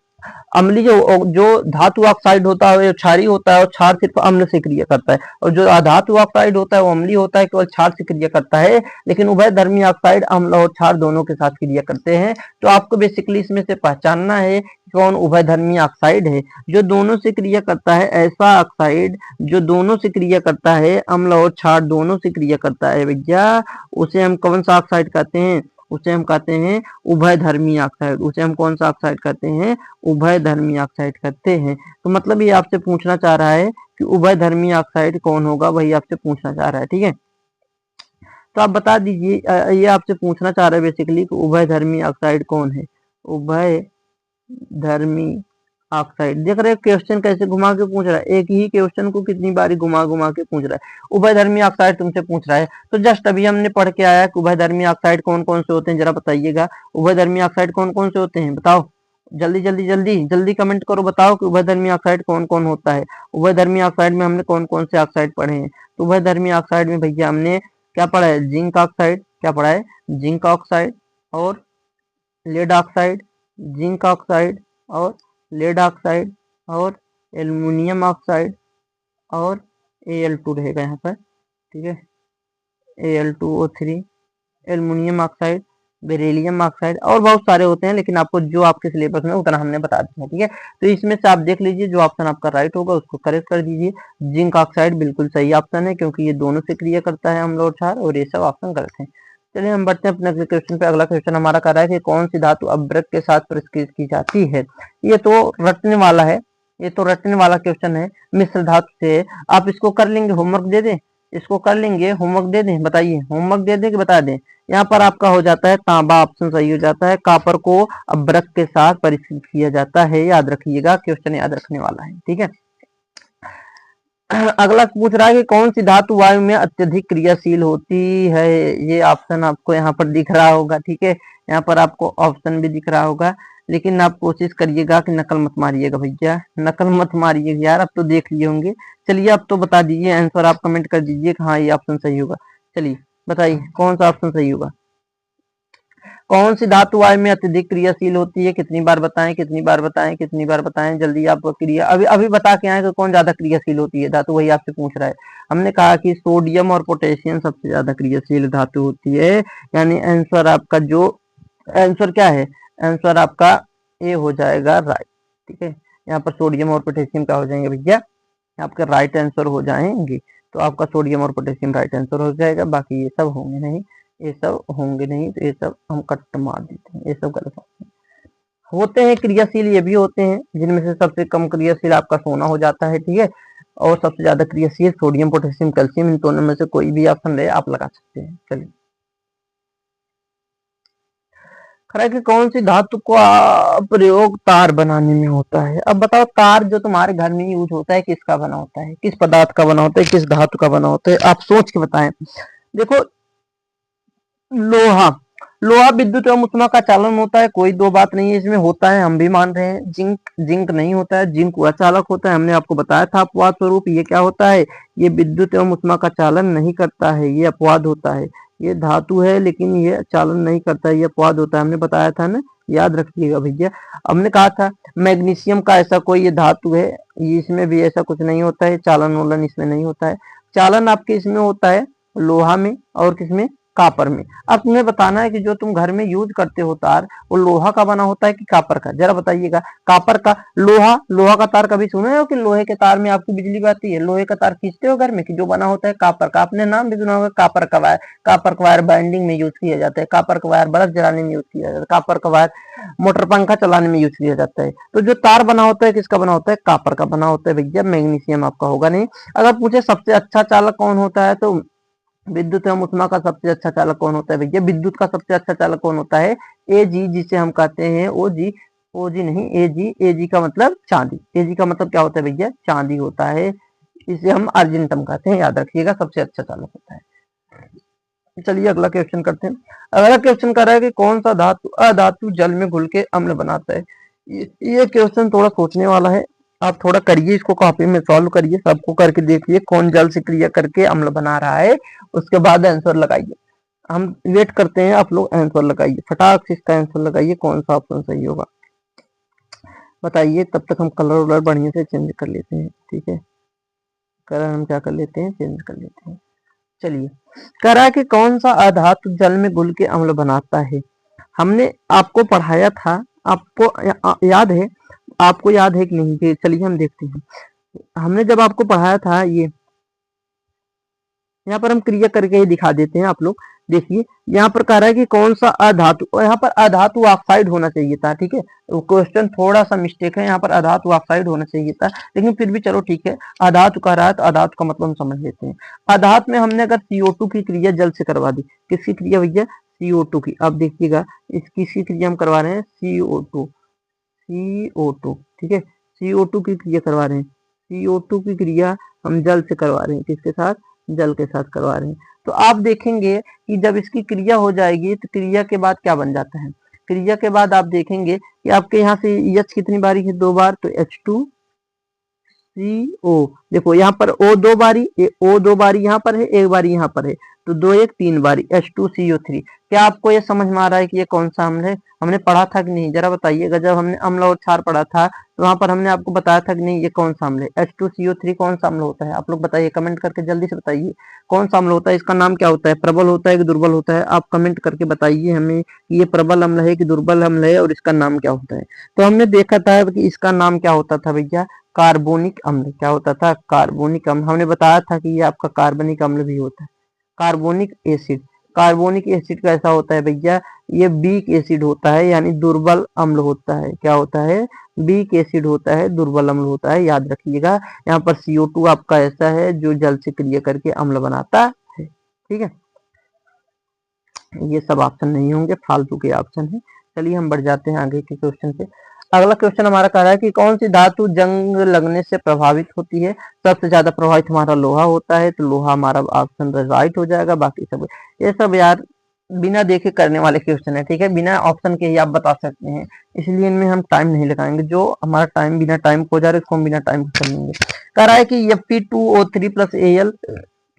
अम्लीय जो धातु ऑक्साइड होता है वो क्षारी होता है, और क्षार सिर्फ अम्ल से क्रिया करता है। और जो अधातु ऑक्साइड होता है वो अम्लीय होता है, केवल क्षार से क्रिया करता है। लेकिन उभयधर्मी ऑक्साइड अम्ल और क्षार दोनों के साथ क्रिया करते हैं। तो आपको बेसिकली इसमें से पहचानना है कौन उभयधर्मी ऑक्साइड है, जो दोनों से क्रिया करता है। ऐसा ऑक्साइड जो दोनों से क्रिया करता है, अम्ल और क्षार दोनों से क्रिया करता है भैया, उसे हम कौन सा ऑक्साइड कहते हैं, उसे हम कहते हैं उभयधर्मी ऑक्साइड। उसे हम कौन सा ऑक्साइड कहते हैं, उभयधर्मी ऑक्साइड कहते हैं। तो मतलब ये आपसे पूछना चाह रहा है कि उभयधर्मी ऑक्साइड कौन होगा, वही आपसे पूछना चाह रहा है। ठीक है, तो आप बता दीजिए, ये आपसे पूछना चाह रहा है बेसिकली कि उभयधर्मी ऑक्साइड कौन है। उभयधर्मी ऑक्साइड, देख रहे हो क्वेश्चन कैसे घुमा के पूछ रहा है, एक ही क्वेश्चन को कितनी बारी घुमा घुमा के पूछ रहा है। उभयधर्मी ऑक्साइड तुमसे पूछ रहा है, तो जस्ट अभी हमने पढ़ के आया कि उभयधर्मी ऑक्साइड कौन कौन से होते हैं, जरा बताइएगा उभयधर्मी ऑक्साइड कौन कौन से होते हैं, बताओ जल्दी जल्दी जल्दी जल्दी कमेंट करो, बताओ कि उभयधर्मी ऑक्साइड कौन कौन होता है। उभयधर्मी ऑक्साइड में हमने कौन कौन से ऑक्साइड पढ़े हैं, तो उभयधर्मी ऑक्साइड में भैया हमने क्या पढ़ा है, जिंक ऑक्साइड, क्या पढ़ा है, जिंक ऑक्साइड और लेड ऑक्साइड, जिंक ऑक्साइड और लेड ऑक्साइड और एल्युमिनियम ऑक्साइड और Al2 रहेगा यहाँ पर, ठीक है, Al2O3, aluminium oxide, beryllium oxide और बहुत सारे होते हैं, लेकिन आपको जो आपके सिलेबस में उतना हमने बता दिया है, ठीक है। तो इसमें से आप देख लीजिए जो ऑप्शन आपका राइट होगा उसको करेक्ट कर दीजिए। जिंक ऑक्साइड बिल्कुल सही ऑप्शन है, क्योंकि ये दोनों से क्रिया करता है अम्ल और क्षार, और ये सब ऑप्शन गलत है। चलिए हम बढ़ते हैं अपने अगले क्वेश्चन पे। अगला क्वेश्चन हमारा कर रहा है कि कौन सी धातु अभ्रक के साथ परिष्कृत की जाती है। ये तो रटने वाला है, ये तो रटने वाला क्वेश्चन है। मिश्र धातु से आप इसको कर लेंगे, होमवर्क दे दें, इसको कर लेंगे, होमवर्क दे दें, बताइए होमवर्क दे दें कि बता दें। यहाँ पर आपका हो जाता है तांबा, ऑप्शन सही हो जाता है। कापर को अभ्रक के साथ परिष्कृत किया जाता है, याद रखिएगा, क्वेश्चन याद रखने वाला है, ठीक है। अगला पूछ रहा है कि कौन सी धातु वायु में अत्यधिक क्रियाशील होती है। ये ऑप्शन आपको यहाँ पर दिख रहा होगा, ठीक है, यहाँ पर आपको ऑप्शन भी दिख रहा होगा, लेकिन आप कोशिश करिएगा कि नकल मत मारिएगा भैया, नकल मत मारिएगा यार, अब तो देख लिए होंगे। चलिए अब तो बता दीजिए आंसर, आप कमेंट कर दीजिए कि हाँ ये ऑप्शन सही होगा। चलिए बताइए कौन सा ऑप्शन सही होगा। कौन सी धातु वायु में अत्यधिक क्रियाशील होती है, कितनी बार बताएं, कितनी बार बताएं, कितनी बार बताएं, जल्दी आप क्रिया अभी अभी बता के आए कि कौन ज्यादा क्रियाशील होती है धातु, वही आपसे पूछ रहा है। हमने कहा कि सोडियम और पोटेशियम सबसे ज्यादा क्रियाशील धातु होती है, यानी आंसर आपका जो आंसर क्या है, आंसर आपका ए हो जाएगा राइट, ठीक है। यहाँ पर सोडियम और पोटेशियम क्या हो जाएंगे भैया, आपका राइट आंसर हो जाएंगे। तो आपका सोडियम और पोटेशियम राइट आंसर हो जाएगा, बाकी ये सब होंगे नहीं, ये सब होंगे नहीं, तो ये सब हम कट मार देते हैं, ये सब गलत होते हैं। क्रियाशील ये भी होते हैं, जिनमें से सबसे कम क्रियाशील आपका सोना हो जाता है, ठीक है, और सबसे ज्यादा क्रियाशील सोडियम, पोटेशियम, कैल्शियम, इन दोनों में से कोई भी ऑप्शन रहे आप लगा सकते हैं। चलिए खरा कि कौन सी धातु का प्रयोग तार बनाने में होता है। अब बताओ तार जो तुम्हारे घर में यूज होता है किसका बना होता है, किस पदार्थ का बना होता है, किस धातु का बना होता है, आप सोच के बताएं। देखो लोहा, लोहा विद्युत एवं उष्मा का चालन होता है, कोई दो बात नहीं है इसमें, होता है, हम भी मान रहे हैं। जिंक, जिंक नहीं होता है, जिंक अचालक होता है, हमने आपको बताया था अपवाद स्वरूप। ये क्या होता है, ये विद्युत एवं उष्मा का चालन नहीं करता है, ये अपवाद होता है। ये धातु है लेकिन ये चालन नहीं करता है, ये अपवाद होता है, हमने बताया था ना, याद रखिएगा भैया। हमने कहा था मैग्नीशियम का ऐसा कोई ये धातु है, इसमें भी ऐसा कुछ नहीं होता है, चालन वोलन इसमें नहीं होता है। चालन आपके इसमें होता है लोहा में और किसमें, कापर में। अब तुम्हें बताना है कि जो तुम घर में यूज करते हो तार, वो लोहा का बना होता है कि कापर का, जरा बताइएगा। कापर का, लोहा, लोहा का तार कभी सुने हो कि लोहे के तार में आपकी बिजली बहती है, लोहे का तार खींचते हो घर में, कि जो बना होता है कापर का, आपने नाम भी सुना होगा कापर का वायर। कापर का वायर बाइंडिंग में यूज किया जाता है, कापर का वायर बल्ब जलाने में यूज किया जाता है, कापर का वायर मोटर पंखा चलाने में यूज किया जाता है। तो जो तार बना होता है किसका बना होता है, कापर का बना होता है भैया, मैग्नीशियम आपका होगा नहीं। अगर पूछे सबसे अच्छा चालक कौन होता है, तो विद्युत एवं उष्मा का सबसे अच्छा चालक कौन होता है भैया, विद्युत का सबसे अच्छा चालक कौन होता है, ए जी, जिसे हम कहते हैं ओ जी, ओ जी नहीं ए जी, ए जी का मतलब चांदी, ए जी का मतलब क्या होता है भैया, चांदी होता है, इसे हम अर्जेंटम कहते हैं, याद रखिएगा, सबसे अच्छा चालक होता है। चलिए अगला क्वेश्चन करते हैं। अगला क्वेश्चन कर रहा है कि कौन सा धातु अधातु जल में घुल के अम्ल बनाता है। ये क्वेश्चन थोड़ा सोचने वाला है, आप थोड़ा करिए, इसको कॉपी में सॉल्व करिए, सबको करके देखिए कौन जल से क्रिया करके अम्ल बना रहा है, उसके बाद आंसर लगाइए। हम वेट करते हैं, आप लोग आंसर लगाइए, फटाक से इसका आंसर लगाइए, कौन सा ऑप्शन सही होगा बताइए। तब तक हम कलर वलर बढ़िया से चेंज कर लेते हैं, ठीक है, कलर हम क्या कर लेते हैं, चेंज कर लेते हैं। चलिए कह रहा है कि कौन सा अधातु जल में घुल के अम्ल बनाता है। हमने आपको पढ़ाया था, आपको याद है, आपको याद है कि नहीं, चलिए हम देखते हैं। हमने जब आपको पढ़ाया था, ये यहाँ पर हम क्रिया करके ही दिखा देते हैं, आप लोग देखिए। यहाँ पर कह रहा है कि कौन सा अधातु, और यहाँ पर अधातु ऑक्साइड होना चाहिए था, ठीक है, क्वेश्चन थोड़ा सा मिस्टेक है, यहाँ पर अधातु ऑक्साइड होना चाहिए था, लेकिन फिर भी चलो ठीक है। अधातु कह रहा है तो अधातु का मतलब हम समझ लेते हैं। अधातु में हमने अगर CO2 की क्रिया जल से करवा दी, किसकी क्रिया भैया, CO2 की। अब देखिएगा इस किसकी क्रिया हम करवा रहे हैं, CO2, CO2, ठीक है, CO2 की क्रिया करवा रहे हैं, CO2 की क्रिया हम जल से करवा रहे हैं, किसके साथ, जल के साथ करवा रहे हैं। तो आप देखेंगे कि जब इसकी क्रिया हो जाएगी तो क्रिया के बाद क्या बन जाता है, क्रिया के बाद आप देखेंगे कि आपके यहाँ से H कितनी बारी है, 2 बार, तो H2 CO, देखो यहाँ पर O दो बारी, O दो बारी यहाँ पर है, एक बारी यहाँ पर है, तो 2 1 3 बारी H2CO3। क्या आपको ये समझ में आ रहा है कि ये कौन सा अम्ल है? हमने पढ़ा था कि नहीं, जरा बताइएगा। जब हमने अम्ल और क्षार पढ़ा था तो वहां पर हमने आपको बताया था कि नहीं ये कौन सा अम्ल है? H2CO3 कौन सा अम्ल होता है? आप लोग बताइए, कमेंट करके जल्दी से बताइए कौन सा अम्ल होता है, इसका नाम क्या होता है? प्रबल होता है कि दुर्बल होता है? आप कमेंट करके बताइए हमें कि ये प्रबल अम्ल है कि दुर्बल अम्ल है और इसका नाम क्या होता है। तो हमने देखा था कि इसका नाम क्या होता था भैया, कार्बोनिक अम्ल। क्या होता था? कार्बोनिक अम्ल। हमने बताया था कि ये आपका कार्बनिक अम्ल भी होता है। कार्बोनिक एसिड, कार्बोनिक एसिड कैसा होता है भैया? ये वीक एसिड होता है, यानी दुर्बल अम्ल होता है। क्या होता है? वीक एसिड होता है, दुर्बल अम्ल होता है, याद रखिएगा। यहाँ पर CO2 आपका ऐसा है जो जल से क्रिया करके अम्ल बनाता है। ठीक है, ये सब ऑप्शन नहीं होंगे, फालतू के ऑप्शन है। चलिए हम बढ़ जाते हैं आगे के क्वेश्चन पे। अगला क्वेश्चन हमारा कह रहा है कि कौन सी धातु जंग लगने से प्रभावित होती है? सबसे ज्यादा प्रभावित हमारा लोहा होता है, तो लोहा हमारा ऑप्शन राइट हो जाएगा। बाकी सब ये सब यार बिना देखे करने वाले क्वेश्चन है, ठीक है, बिना ऑप्शन के ही आप बता सकते हैं, इसलिए इनमें हम टाइम नहीं लगाएंगे। जो हमारा टाइम बिना टाइम को जा रहा है उसको हम बिना टाइम को कर लेंगे। कह रहा है कि Fe2O3 प्लस Al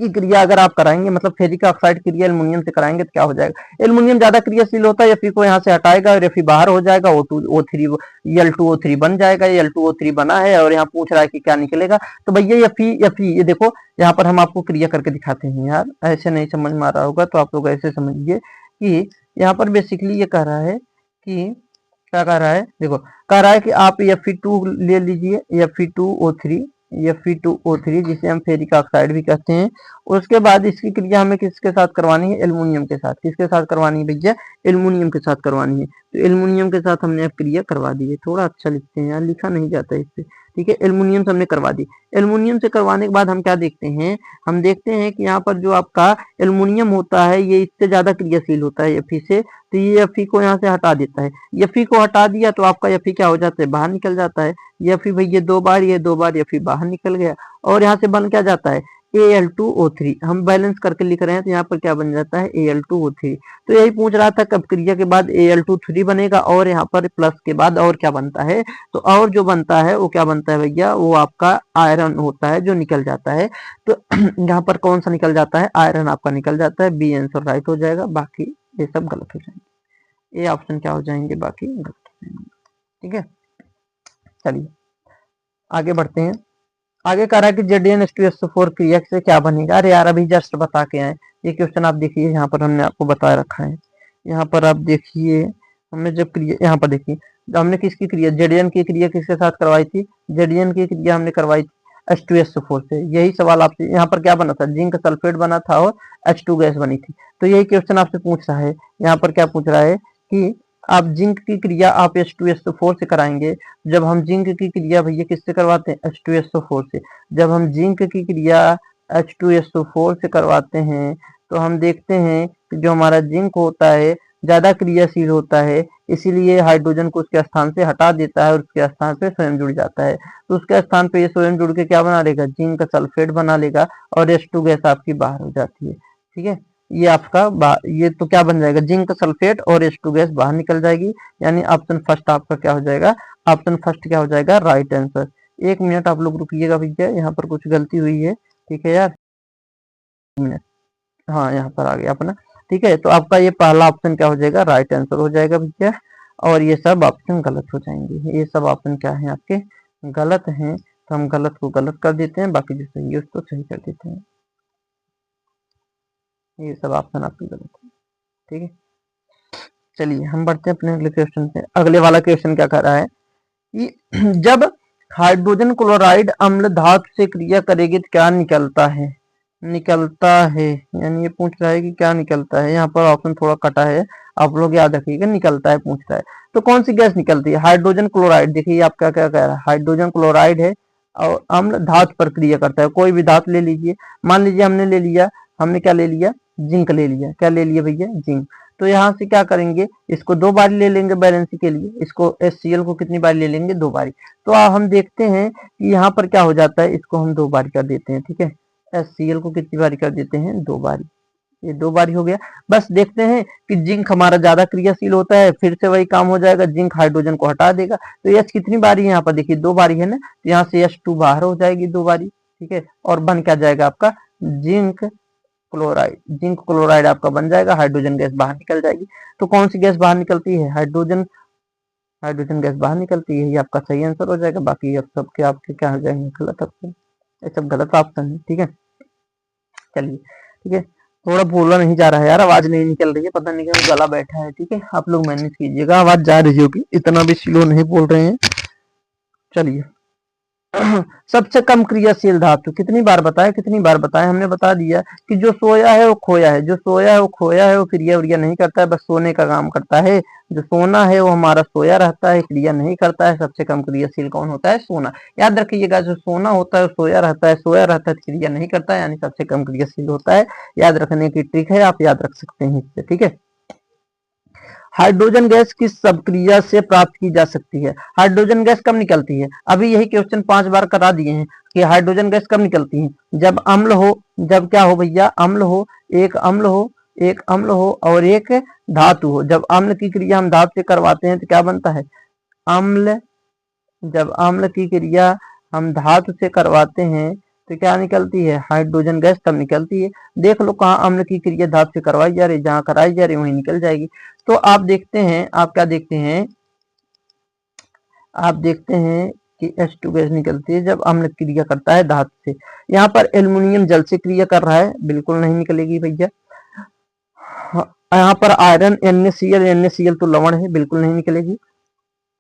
की क्रिया अगर आप कराएंगे, मतलब फेरिक ऑक्साइड क्रिया एल्युमिनियम से कराएंगे तो क्या हो जाएगा? एल्युमिनियम ज्यादा क्रियाशील होता है, Fe को यहाँ से हटाएगा और Fe बाहर हो जाएगा, O2O3 L2O3 बन जाएगा। L2O3 बना है और यहाँ पूछ रहा है कि क्या निकलेगा। तो भैया Fe ये देखो, यहाँ पर हम आपको क्रिया करके दिखाते हैं यार, ऐसे नहीं समझ में आ रहा होगा तो आप लोग ऐसे समझिए कि यहाँ पर बेसिकली ये कह रहा है कि क्या कह रहा है, देखो कह रहा है कि आप Fe2 ले लीजिए, Fe2O3 जिसे हम फेरिक ऑक्साइड भी कहते हैं। उसके बाद इसकी क्रिया हमें किसके साथ करवानी है? एल्युमिनियम के साथ। किसके साथ करवानी है भैया? एल्युमिनियम के साथ करवानी है। तो एल्युमिनियम के साथ हमने अब क्रिया करवा दी है। थोड़ा अच्छा लिखते हैं यार, लिखा नहीं जाता है इससे, ठीक है। एल्युमिनियम से हमने करवा दी। एल्युमिनियम से करवाने के बाद हम क्या देखते हैं? हम देखते हैं कि यहाँ पर जो आपका एल्युमिनियम होता है ये इससे ज्यादा क्रियाशील होता है Fe से, तो ये Fe को यहाँ से हटा देता है। Fe को हटा दिया तो आपका Fe क्या हो जाता है? बाहर निकल जाता है। Fe भैया दो बार, ये दो बार Fe बाहर निकल गया और यहाँ से बन क्या जाता है? Al2O3। हम बैलेंस करके लिख रहे हैं तो यहाँ पर क्या बन जाता है? Al2O3। तो यही पूछ रहा था कब क्रिया के बाद Al2 बनेगा और यहाँ पर प्लस के बाद और क्या बनता है? तो और जो बनता है वो क्या बनता है भैया? वो आपका आयरन होता है जो निकल जाता है। तो यहाँ पर कौन सा निकल जाता है? आयरन आपका निकल जाता है। बी आंसर राइट हो जाएगा, बाकी ये सब गलत हो जाएंगे। ये ऑप्शन क्या हो जाएंगे? बाकी गलत हो जाएंगे, ठीक है। चलिए आगे बढ़ते हैं। आगे कह रहा है कि ZnH2SO4 क्रिया से क्या बनेगा? अरे यार अभी जस्ट बता के आए। ये क्वेश्चन आप देखिए, यहाँ पर हमने आपको बता रखा है। यहाँ पर आप देखिए, हमने जब क्रिया यहाँ पर देखिए, हमने किसकी क्रिया, Zn की क्रिया किसके साथ करवाई थी? Zn की क्रिया हमने करवाई थी H2SO4 से। यही सवाल आपसे, यहाँ पर क्या बना था? जिंक सल्फेट बना था और H2 गैस बनी थी। तो यही क्वेश्चन आपसे पूछ रहा है। यहाँ पर क्या पूछ रहा है कि आप जिंक की क्रिया आप H2SO4 से कराएंगे। जब हम जिंक की क्रिया भैया किससे करवाते हैं? H2SO4 से। जब हम जिंक की क्रिया H2SO4 से करवाते हैं तो हम देखते हैं कि जो हमारा जिंक होता है ज्यादा क्रियाशील होता है, इसीलिए हाइड्रोजन को उसके स्थान से हटा देता है और उसके स्थान पे स्वयं जुड़ जाता है। तो उसके स्थान पे ये स्वयं जुड़ के क्या बना लेगा? जिंक सल्फेट बना लेगा और H2 गैस आपकी बाहर हो जाती है, ठीक है। ये आपका ये तो क्या बन जाएगा? जिंक सल्फेट और H2 गैस बाहर निकल जाएगी, यानी ऑप्शन फर्स्ट आपका क्या हो जाएगा? ऑप्शन फर्स्ट क्या हो जाएगा? Right answer. एक मिनट आप लोग रुकिएगा भैया, यहाँ पर कुछ गलती हुई है, ठीक है यार, मिनट। हाँ यहाँ पर आ गया अपना, ठीक है। तो आपका ये पहला ऑप्शन क्या हो जाएगा? राइट आंसर हो जाएगा भैया, और ये सब ऑप्शन गलत हो जाएंगे। ये सब ऑप्शन क्या है आपके? गलत हैं, तो हम गलत को गलत कर देते हैं, बाकी जो सही है उसको सही कर देते हैं। ये सब ऑप्शन आपके गलत है, ठीक है। चलिए हम बढ़ते हैं अपने अगले क्वेश्चन पे। अगले वाला क्वेश्चन क्या कर रहा है कि जब हाइड्रोजन क्लोराइड अम्ल धातु से क्रिया करेगी तो क्या निकलता है? निकलता है, यानी ये पूछ रहा है कि क्या निकलता है। यहाँ पर ऑप्शन थोड़ा कटा है, आप लोग याद रखिएगा, निकलता है पूछ रहा है। तो कौन सी गैस निकलती है? Hydrogen chloride. देखिए आप क्या क्या कह रहा है, हाइड्रोजन क्लोराइड है और अम्ल धातु पर क्रिया करता है। कोई भी धातु ले लीजिए, मान लीजिए हमने ले लिया, हमने क्या ले लिया? जिंक ले लिया। क्या ले लिया भैया? जिंक। तो यहाँ से क्या करेंगे? इसको दो बार ले लेंगे बैलेंस के लिए। इसको HCl को कितनी बार ले लेंगे? दो बारी। तो हम देखते हैं कि यहाँ पर क्या हो जाता है, इसको हम दो बार कर देते हैं, ठीक है। HCl को कितनी बारी कर देते हैं? दो बारी। ये 2 बारी हो गया। बस देखते हैं कि जिंक हमारा ज्यादा क्रियाशील होता है, फिर से वही काम हो जाएगा, जिंक हाइड्रोजन को हटा देगा। तो H कितनी बारी है यहाँ पर देखिए 2 बारी है ना, तो यहाँ से H2 बाहर हो जाएगी 2 बारी, ठीक है, और बन क्या जाएगा आपका जिंक क्लोराइड। जिंक क्लोराइड आपका बन जाएगा, हाइड्रोजन गैस बाहर निकल जाएगी। तो कौन सी गैस बाहर निकलती है, हाइड्रोजन, हाइड्रोजन गैस बाहर निकलती है, ये आपका सही आंसर हो जाएगा। बाकी अब सबके आपके क्या हो जाएंगे गलत ऑप्शन, ये सब गलत ऑप्शन है, ठीक है। चलिए ठीक है, थोड़ा बोला नहीं जा रहा है यार, आवाज नहीं निकल रही है, पता नहीं क्यों गला बैठा है, ठीक है, आप लोग मैनेज कीजिएगा, आवाज जा रही होगी, इतना भी स्लो नहीं बोल रहे हैं। चलिए सबसे कम क्रियाशील धातु, कितनी बार बताया, कितनी बार बताया, हमने बता दिया कि जो सोया है वो खोया है, जो सोया है वो खोया है, वो क्रिया व्रिया नहीं करता है, बस सोने का काम करता है। जो सोना है वो हमारा सोया रहता है, क्रिया नहीं करता है। सबसे कम क्रियाशील कौन होता है, सोना। याद रखिएगा, जो सोना होता है वो सोया रहता है, सोया रहता है क्रिया नहीं करता है, यानी सबसे कम क्रियाशील होता है। याद रखने की ट्रिक है, आप याद रख सकते हैं इससे, ठीक है। हाइड्रोजन गैस किस सबक्रिया से प्राप्त की जा सकती है, हाइड्रोजन गैस कब निकलती है, अभी यही क्वेश्चन 5 बार करा दिए हैं कि हाइड्रोजन गैस कब निकलती है, जब अम्ल हो, जब क्या हो भैया, अम्ल हो, एक अम्ल हो, एक अम्ल हो और एक धातु हो। जब अम्ल की क्रिया हम धातु से करवाते हैं तो क्या बनता है, अम्ल। जब अम्ल की क्रिया हम धातु से करवाते हैं तो क्या निकलती है, हाइड्रोजन गैस तब निकलती है। देख लो कहाँ अम्ल की क्रिया धातु से करवाई जा रही, जहां कराई जा रही वहीं निकल जाएगी। तो आप देखते हैं, आप क्या देखते हैं, आप देखते हैं कि H2 गैस निकलती है जब अम्ल क्रिया करता है धातु से। यहाँ पर एल्युमिनियम जल से क्रिया कर रहा है, बिल्कुल नहीं निकलेगी भैया। यहाँ पर आयरन NaCl, NaCl तो लवण है, बिल्कुल नहीं निकलेगी।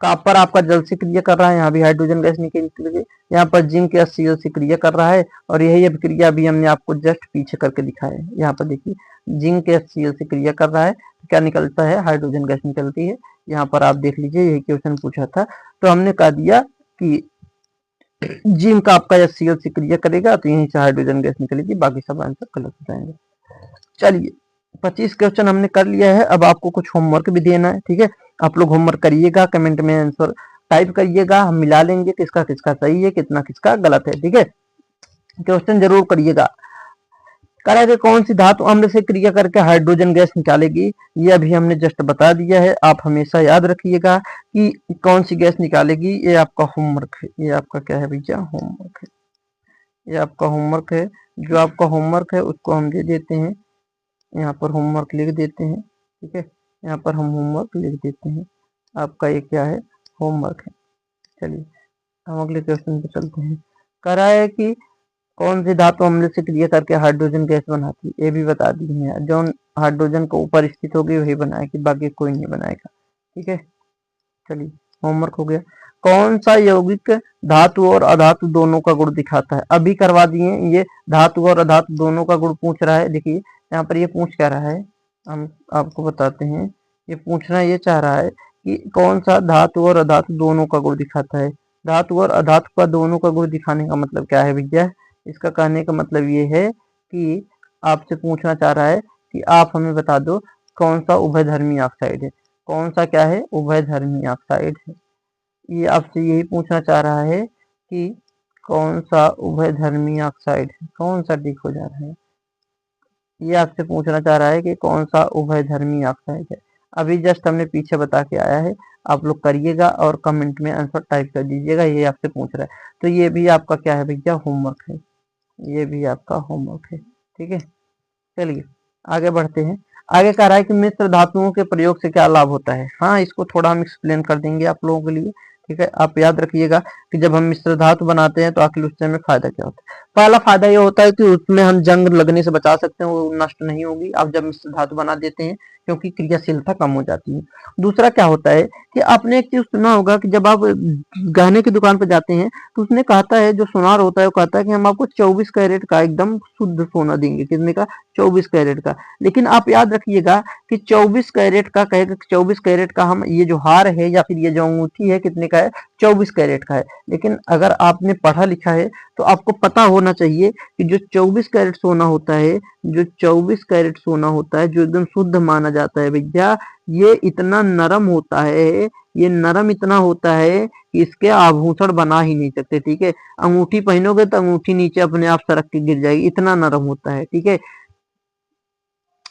कॉपर आपका जल से क्रिया कर रहा है, यहाँ भी हाइड्रोजन गैस निकलेगी। यहाँ पर जिंक या Cl से क्रिया कर रहा है, और यही अभिक्रिया भी हमने आपको जस्ट पीछे करके दिखाया है। यहाँ पर देखिए जिंक या Cl से क्रिया कर रहा है, तो क्या निकलता है, हाइड्रोजन गैस निकलती है। यहाँ पर आप देख लीजिए, यही क्वेश्चन पूछा था, तो हमने कह दिया कि जिंक आपका या Cl से क्रिया करेगा तो यहीं से हाइड्रोजन गैस निकलेगी, बाकी सब आंसर गलत हो जाएंगे। चलिए 25 क्वेश्चन हमने कर लिया है, अब आपको कुछ होमवर्क भी देना है, ठीक है। आप लोग होमवर्क करिएगा, कमेंट में आंसर टाइप करिएगा, हम मिला लेंगे किसका किसका सही है, कितना किसका गलत है, ठीक है। क्वेश्चन जरूर करिएगा। करा कि कौन सी धातु अम्ल से क्रिया करके हाइड्रोजन गैस निकालेगी, ये अभी हमने जस्ट बता दिया है। आप हमेशा याद रखिएगा कि कौन सी गैस निकालेगी, ये आपका होमवर्क है, ये आपका क्या है भैया, होमवर्क है, ये आपका होमवर्क है। जो आपका होमवर्क है उसको हम दे देते हैं, यहाँ पर होमवर्क लिख देते हैं, ठीक है, यहाँ पर हम होमवर्क लिख देते हैं, आपका ये क्या है, होमवर्क है। चलिए हम अगले क्वेश्चन पे चलते हैं। करा है कि कौन सी धातु अम्ल से क्रिया करके हाइड्रोजन गैस बनाती है, ये भी बता दी है। जो हाइड्रोजन को ऊपर स्थित होगी वही बनाएगी, बाकी कोई नहीं बनाएगा, ठीक है। चलिए होमवर्क हो गया। कौन सा यौगिक धातु और अधातु दोनों का गुण दिखाता है, अभी करवा दिए, ये धातु और अधातु दोनों का गुण पूछ रहा है। देखिए यहाँ पर ये पूछ क्या रहा है, हम आपको बताते हैं। ये पूछना ये चाह रहा है कि कौन सा धातु और अधातु दोनों का गुण दिखाता है। धातु और अधातु का दोनों का गुण दिखाने का मतलब क्या है भैया, इसका कहने का मतलब ये है कि आपसे पूछना चाह रहा है कि आप हमें बता दो कौन सा उभयधर्मी ऑक्साइड है, कौन सा क्या है, उभयधर्मी ऑक्साइड है। ये आपसे यही पूछना चाह रहा है कि कौन सा उभयधर्मी ऑक्साइड है, कौन सा ठीक हो जा रहा है, ये आपसे पूछना चाह रहा है कि कौन सा उभयधर्मी ऑक्साइड है। अभी जस्ट हमने पीछे बता के आया है, आप लोग करिएगा और कमेंट में आंसर टाइप कर दीजिएगा, ये आपसे पूछ रहा है। तो ये भी आपका क्या है भैया, होमवर्क है, ये भी आपका होमवर्क है, ठीक है। चलिए आगे बढ़ते हैं। आगे कह रहा है कि मिश्र धातुओं के प्रयोग से क्या लाभ होता है। हाँ इसको थोड़ा हम एक्सप्लेन कर देंगे आप लोगों के लिए, ठीक है। आप याद रखिएगा कि जब हम मिश्र धातु बनाते हैं तो आखिर उससे हमें फायदा क्या होता है। पहला फायदा ये होता है कि उसमें हम जंग लगने से बचा सकते हैं, वो नष्ट नहीं होगी आप जब मिश्र धातु बना देते हैं, क्योंकि क्रियाशीलता कम हो जाती है। दूसरा क्या होता है कि आपने एक चीज सुना होगा कि जब आप गहने की दुकान पर जाते हैं तो उसने कहता है, जो सुनार होता है वो कहता है कि हम आपको 24 कैरेट का एकदम शुद्ध सोना देंगे, कितने का, 24 कैरेट का। लेकिन आप याद रखिएगा कि 24 कैरेट का कहेगा, 24 कैरेट का हम ये जो हार है या फिर ये जो अंगूठी है कितने का है, 24 कैरेट का है। लेकिन अगर आपने पढ़ा लिखा है तो आपको पता होना चाहिए कि जो 24 कैरेट सोना होता है, जो 24 कैरेट सोना होता है, जो एकदम शुद्ध माना जाता है भैया, ये इतना नरम होता है, ये नरम इतना होता है कि इसके आभूषण बना ही नहीं सकते, ठीक है। अंगूठी पहनोगे तो अंगूठी नीचे अपने आप सरक के गिर जाएगी, इतना नरम होता है, ठीक है।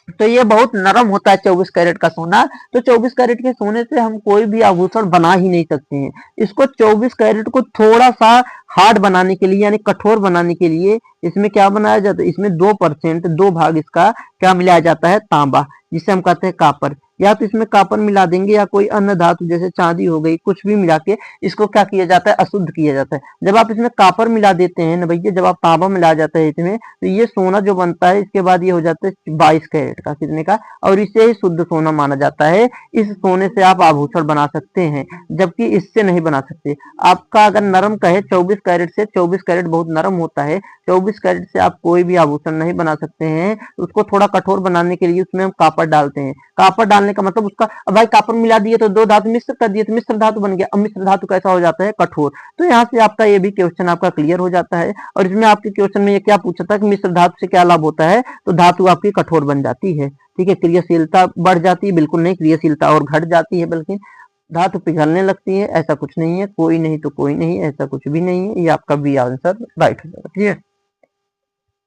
तो ये बहुत नरम होता है 24 कैरेट का सोना। तो 24 कैरेट के सोने से हम कोई भी आभूषण बना ही नहीं सकते हैं। इसको 24 कैरेट को थोड़ा सा हार्ड बनाने के लिए यानी कठोर बनाने के लिए इसमें क्या बनाया जाता है, इसमें 2% 2 भाग इसका क्या मिलाया जाता है, तांबा, जिसे हम कहते हैं कापर। या तो इसमें कापर मिला देंगे या कोई अन्य धातु जैसे चांदी हो गई, कुछ भी मिला के इसको क्या किया जाता है, अशुद्ध किया जाता है। जब आप इसमें कापर मिला देते हैं ना भैया, जब आप तांबा मिला जाता है इसमें, तो ये सोना जो बनता है इसके बाद ये हो जाता है 22 कैरेट का, कितने का, और इसे ही शुद्ध सोना माना जाता है। इस सोने से आप आभूषण बना सकते हैं, जबकि इससे नहीं बना सकते। आपका अगर नरम कहे 24 कैरेट से, 24 कैरेट बहुत नरम होता है, 24 कैरेट से आप कोई भी आभूषण नहीं बना सकते हैं। उसको थोड़ा कठोर बनाने के लिए उसमें हम कापर डालते हैं। कापर डालने का मतलब उसका, अब भाई कापर मिला दिए तो 2 धातु मिश्र कर दिए तो मिश्र धातु बन गया। अब मिश्र धातु कैसा हो जाता है, कठोर। तो यहाँ से आपका ये भी क्वेश्चन आपका क्लियर हो जाता है। और इसमें आपके क्वेश्चन में ये क्या पूछा था कि मिश्र धातु से क्या लाभ होता है, तो धातु आपकी कठोर बन जाती है, ठीक है, क्रियाशीलता बढ़ जाती है, बिल्कुल नहीं, क्रियाशीलता और घट जाती है, बल्कि धातु पिघलने लगती है। ऐसा कुछ नहीं है, कोई नहीं तो कोई नहीं, ऐसा कुछ भी नहीं है। ये आपका बी आंसर राइट हो जाएगा, ठीक है।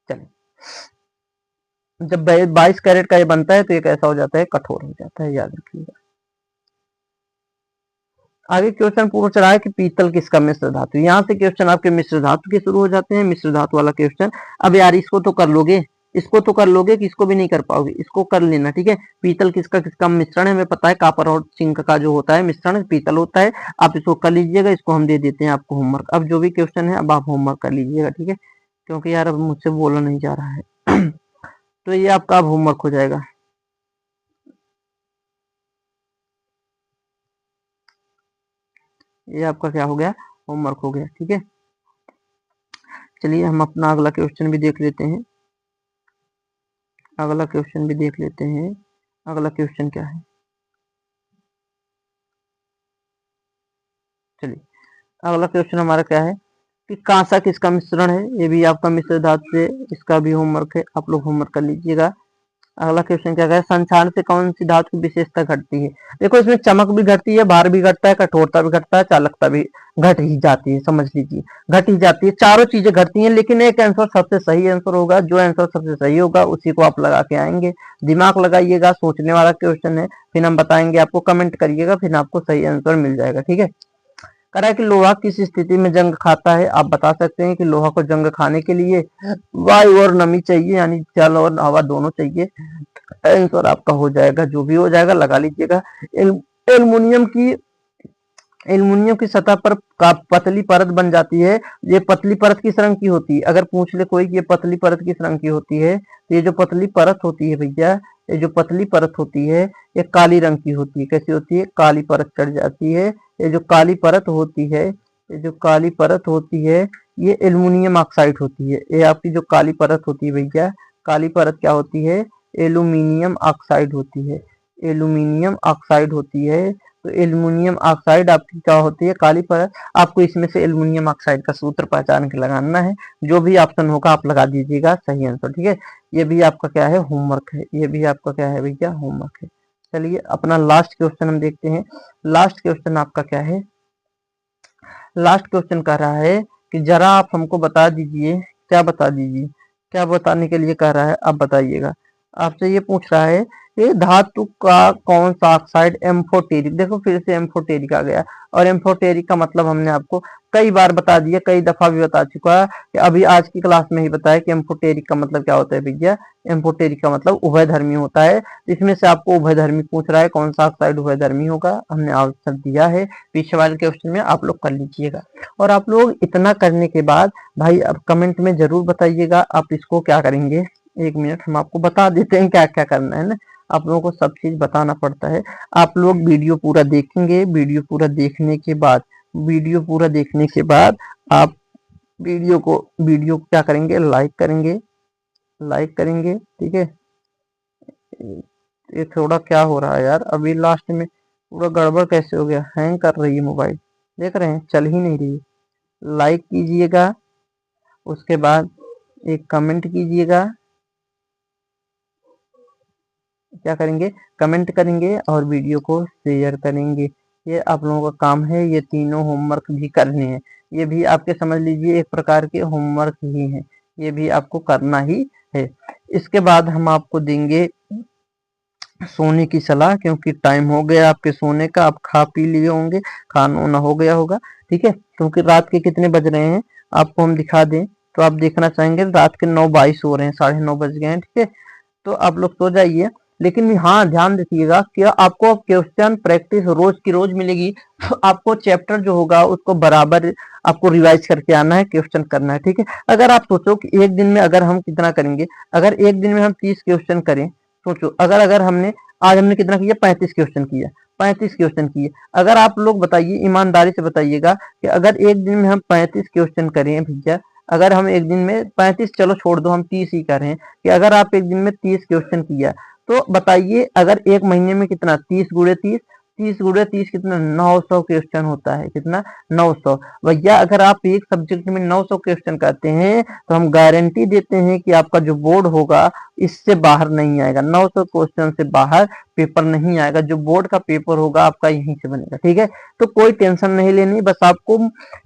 चलिए, जब 22 कैरेट का ये बनता है तो ये कैसा हो जाता है, कठोर हो जाता है, याद रखिएगा। आगे क्वेश्चन पूछ रहा है कि पीतल किसका मिश्र धातु। यहाँ से क्वेश्चन आपके मिश्र धातु के शुरू हो जाते हैं, मिश्र धातु वाला क्वेश्चन। अब यार इसको तो कर लोगे, इसको तो कर लोगे कि इसको भी नहीं कर पाओगे, इसको कर लेना, ठीक है। पीतल किसका किसका मिश्रण है, हमें पता है कापर और जिंक का जो होता है मिश्रण पीतल होता है। आप इसको कर लीजिएगा, इसको हम दे देते हैं आपको होमवर्क। अब जो भी क्वेश्चन है अब आप होमवर्क कर लीजिएगा, ठीक है, क्योंकि यार अब मुझसे बोला नहीं जा रहा है। तो ये आपका अब होमवर्क हो जाएगा। ये आपका क्या हो गया, होमवर्क हो गया, ठीक है। चलिए हम अपना अगला क्वेश्चन भी देख लेते हैं। अगला क्वेश्चन भी देख लेते हैं। अगला क्वेश्चन क्या है, चलिए अगला क्वेश्चन हमारा क्या है कि कांसा किसका मिश्रण है। ये भी आपका मिश्र धातु से, इसका भी होमवर्क है, आप लोग होमवर्क कर लीजिएगा। अगला क्वेश्चन क्या है, संक्षारण से कौन सी धातु की विशेषता घटती है। देखो इसमें चमक भी घटती है, भार भी घटता है, कठोरता भी घटता है, चालकता भी घट ही जाती है, समझ लीजिए घट ही जाती है, चारों चीजें घटती हैं। लेकिन एक आंसर सबसे सही आंसर होगा, जो आंसर सबसे सही होगा उसी को आप लगा के आएंगे। दिमाग लगाइएगा, सोचने वाला क्वेश्चन है, फिर हम बताएंगे आपको, कमेंट करिएगा, फिर आपको सही आंसर मिल जाएगा, ठीक है। कह रहा है कि लोहा किस स्थिति में जंग खाता है। आप बता सकते हैं कि लोहा को जंग खाने के लिए वायु और नमी चाहिए, यानी जल और हवा दोनों चाहिए। आंसर आपका हो जाएगा, जो भी हो जाएगा लगा लीजिएगा। एल्युमिनियम की एल्युमिनियम की सतह पर पतली परत बन जाती है। ये पतली परत किस रंग की होती है, अगर पूछ ले कोई कि ये पतली परत किस रंग की होती है, तो ये जो पतली परत होती है भैया, ये जो पतली परत होती है ये काली रंग की होती है। कैसी होती है, काली परत चढ़ जाती है। ये जो काली परत होती है, ये जो काली परत होती है, ये एल्युमिनियम ऑक्साइड होती है। ये आपकी जो काली परत होती है भैया, काली परत क्या होती है, एल्यूमिनियम ऑक्साइड होती है, एल्यूमिनियम ऑक्साइड होती है। तो एल्युमिनियम ऑक्साइड आपकी क्या होती है, काली परत। आपको इसमें से एल्युमिनियम ऑक्साइड का सूत्र पहचान के लगाना है, जो भी ऑप्शन होगा आप लगा दीजिएगा सही आंसर, ठीक है। ये भी आपका क्या है, होमवर्क है, ये भी आपका क्या है भैया, होमवर्क है। चलिए अपना लास्ट क्वेश्चन हम देखते हैं। लास्ट क्वेश्चन आपका क्या है, लास्ट क्वेश्चन कह रहा है कि जरा आप हमको बता दीजिए, क्या बता दीजिए, क्या बताने के लिए कह रहा है, आप बताइएगा। आपसे ये पूछ रहा है कि धातु का कौन सा ऑक्साइड एम्फोटेरिक, देखो फिर से एम्फोटेरिक आ गया। और एम्फोटेरिक का मतलब हमने आपको कई बार बता दिया, कई दफा भी बता चुका है, कि अभी आज की क्लास में ही बताया कि एम्फोटेरिक का मतलब क्या होता है भैया। एम्फोटेरिक का मतलब उभयधर्मी होता है। इसमें से आपको उभयधर्मी पूछ रहा है, कौन सा ऑक्साइड उभयधर्मी होगा, हमने आंसर दिया है पीछे वाले क्वेश्चन में, आप लोग कर लीजिएगा। और आप लोग इतना करने के बाद भाई अब कमेंट में जरूर बताइएगा आप इसको क्या करेंगे। 1 मिनट हम आपको बता देते हैं क्या क्या करना है ना, आप लोगों को सब चीज बताना पड़ता है। आप लोग वीडियो पूरा देखेंगे, वीडियो पूरा देखने के बाद, वीडियो पूरा देखने के बाद आप वीडियो को क्या करेंगे, लाइक करेंगे, लाइक करेंगे, ठीक है। ये थोड़ा क्या हो रहा है यार, अभी लास्ट में पूरा गड़बड़ कैसे हो गया, हैंग कर रही है मोबाइल, देख रहे हैं चल ही नहीं रही। लाइक कीजिएगा, उसके बाद एक कमेंट कीजिएगा, क्या करेंगे, कमेंट करेंगे और वीडियो को शेयर करेंगे। ये आप लोगों का काम है, ये तीनों होमवर्क भी करने हैं। ये भी आपके समझ लीजिए एक प्रकार के होमवर्क ही हैं, ये भी आपको करना ही है। इसके बाद हम आपको देंगे सोने की सलाह, क्योंकि टाइम हो गया आपके सोने का, आप खा पी लिए होंगे, खाना वाना हो गया होगा, ठीक है। क्योंकि रात के कितने बज रहे हैं आपको हम दिखा दें, तो आप देखना चाहेंगे रात के 9:22 हो रहे हैं, 9:30 बज गए हैं, ठीक है। तो आप लोग सो जाइए, लेकिन हाँ ध्यान दीजिएगा कि आपको क्वेश्चन प्रैक्टिस रोज की रोज मिलेगी। तो आपको चैप्टर जो होगा उसको बराबर आपको रिवाइज करके आना है, क्वेश्चन करना है, ठीक है। अगर आप सोचो कि एक दिन में अगर हम कितना करेंगे, अगर एक दिन में हम 30 क्वेश्चन करें, सोचो अगर अगर हमने आज हमने कितना किया, 35 क्वेश्चन किया, 35 क्वेश्चन किए। अगर आप लोग बताइए, ईमानदारी से बताइएगा कि अगर एक दिन में हम 35 क्वेश्चन करें भैया, अगर हम एक दिन में 35, चलो छोड़ दो, हम 30 ही करें, कि अगर आप एक दिन में 30 क्वेश्चन किया, तो बताइए अगर एक महीने में कितना, 30 गुणे 30, 30 गुणे 30 कितना, 900 क्वेश्चन होता है, कितना, 900। भैया अगर आप एक सब्जेक्ट में 900 क्वेश्चन करते हैं, तो हम गारंटी देते हैं कि आपका जो बोर्ड होगा इससे बाहर नहीं आएगा, 900 क्वेश्चन से बाहर पेपर नहीं आएगा। जो बोर्ड का पेपर होगा आपका यहीं से बनेगा, ठीक है। तो कोई टेंशन नहीं लेनी, बस आपको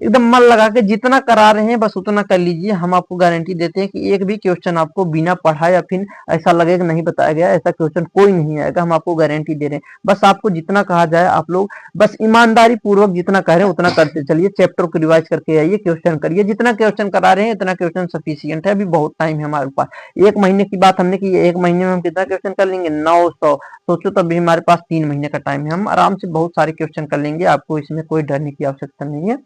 एकदम मन लगा के जितना करा रहे हैं बस उतना कर लीजिए। हम आपको गारंटी देते हैं कि एक भी क्वेश्चन आपको बिना पढ़ा या फिर ऐसा लगेगा नहीं बताया गया, ऐसा क्वेश्चन कोई नहीं आएगा, हम आपको गारंटी दे रहे हैं। बस आपको जितना कहा जाए आप लोग बस ईमानदारी पूर्वक जितना कह रहे हैं उतना करते चलिए, चैप्टर को रिवाइज करके आइए, क्वेश्चन करिए, जितना क्वेश्चन करा रहे हैं इतना क्वेश्चन सफिशियंट है, अभी बहुत टाइम है हमारे पास। एक महीने की बात हमने की, एक महीने में हम कितना क्वेश्चन कर लेंगे, 900। सोचो तभी हमारे पास 3 महीने का टाइम है, हम आराम से बहुत सारे क्वेश्चन कर लेंगे, आपको इसमें कोई डरने की आवश्यकता नहीं है।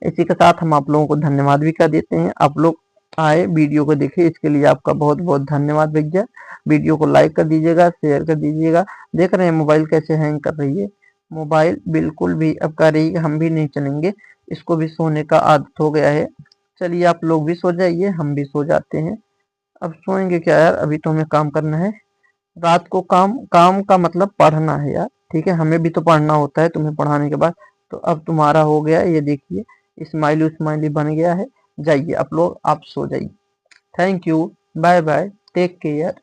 इसी के साथ हम आप लोगों को धन्यवाद भी कर देते हैं, आप लोग आए वीडियो को देखे, इसके लिए आपका बहुत बहुत धन्यवाद भैया। वीडियो को लाइक कर दीजिएगा, शेयर कर दीजिएगा। देख रहे हैं मोबाइल कैसे हैंग कर रही है, मोबाइल बिल्कुल भी अब कर रही है, हम भी नहीं चलेंगे, इसको भी सोने का आदत हो गया है। चलिए आप लोग भी सो जाइए, हम भी सो जाते हैं। अब सोएंगे क्या यार, अभी तो हमें काम करना है, रात को काम, काम का मतलब पढ़ना है यार, ठीक है, हमें भी तो पढ़ना होता है तुम्हें पढ़ाने के बाद। तो अब तुम्हारा हो गया, ये देखिए स्माइली स्माइली बन गया है। जाइए आप लोग, आप सो जाइए। Thank you, bye bye, take care.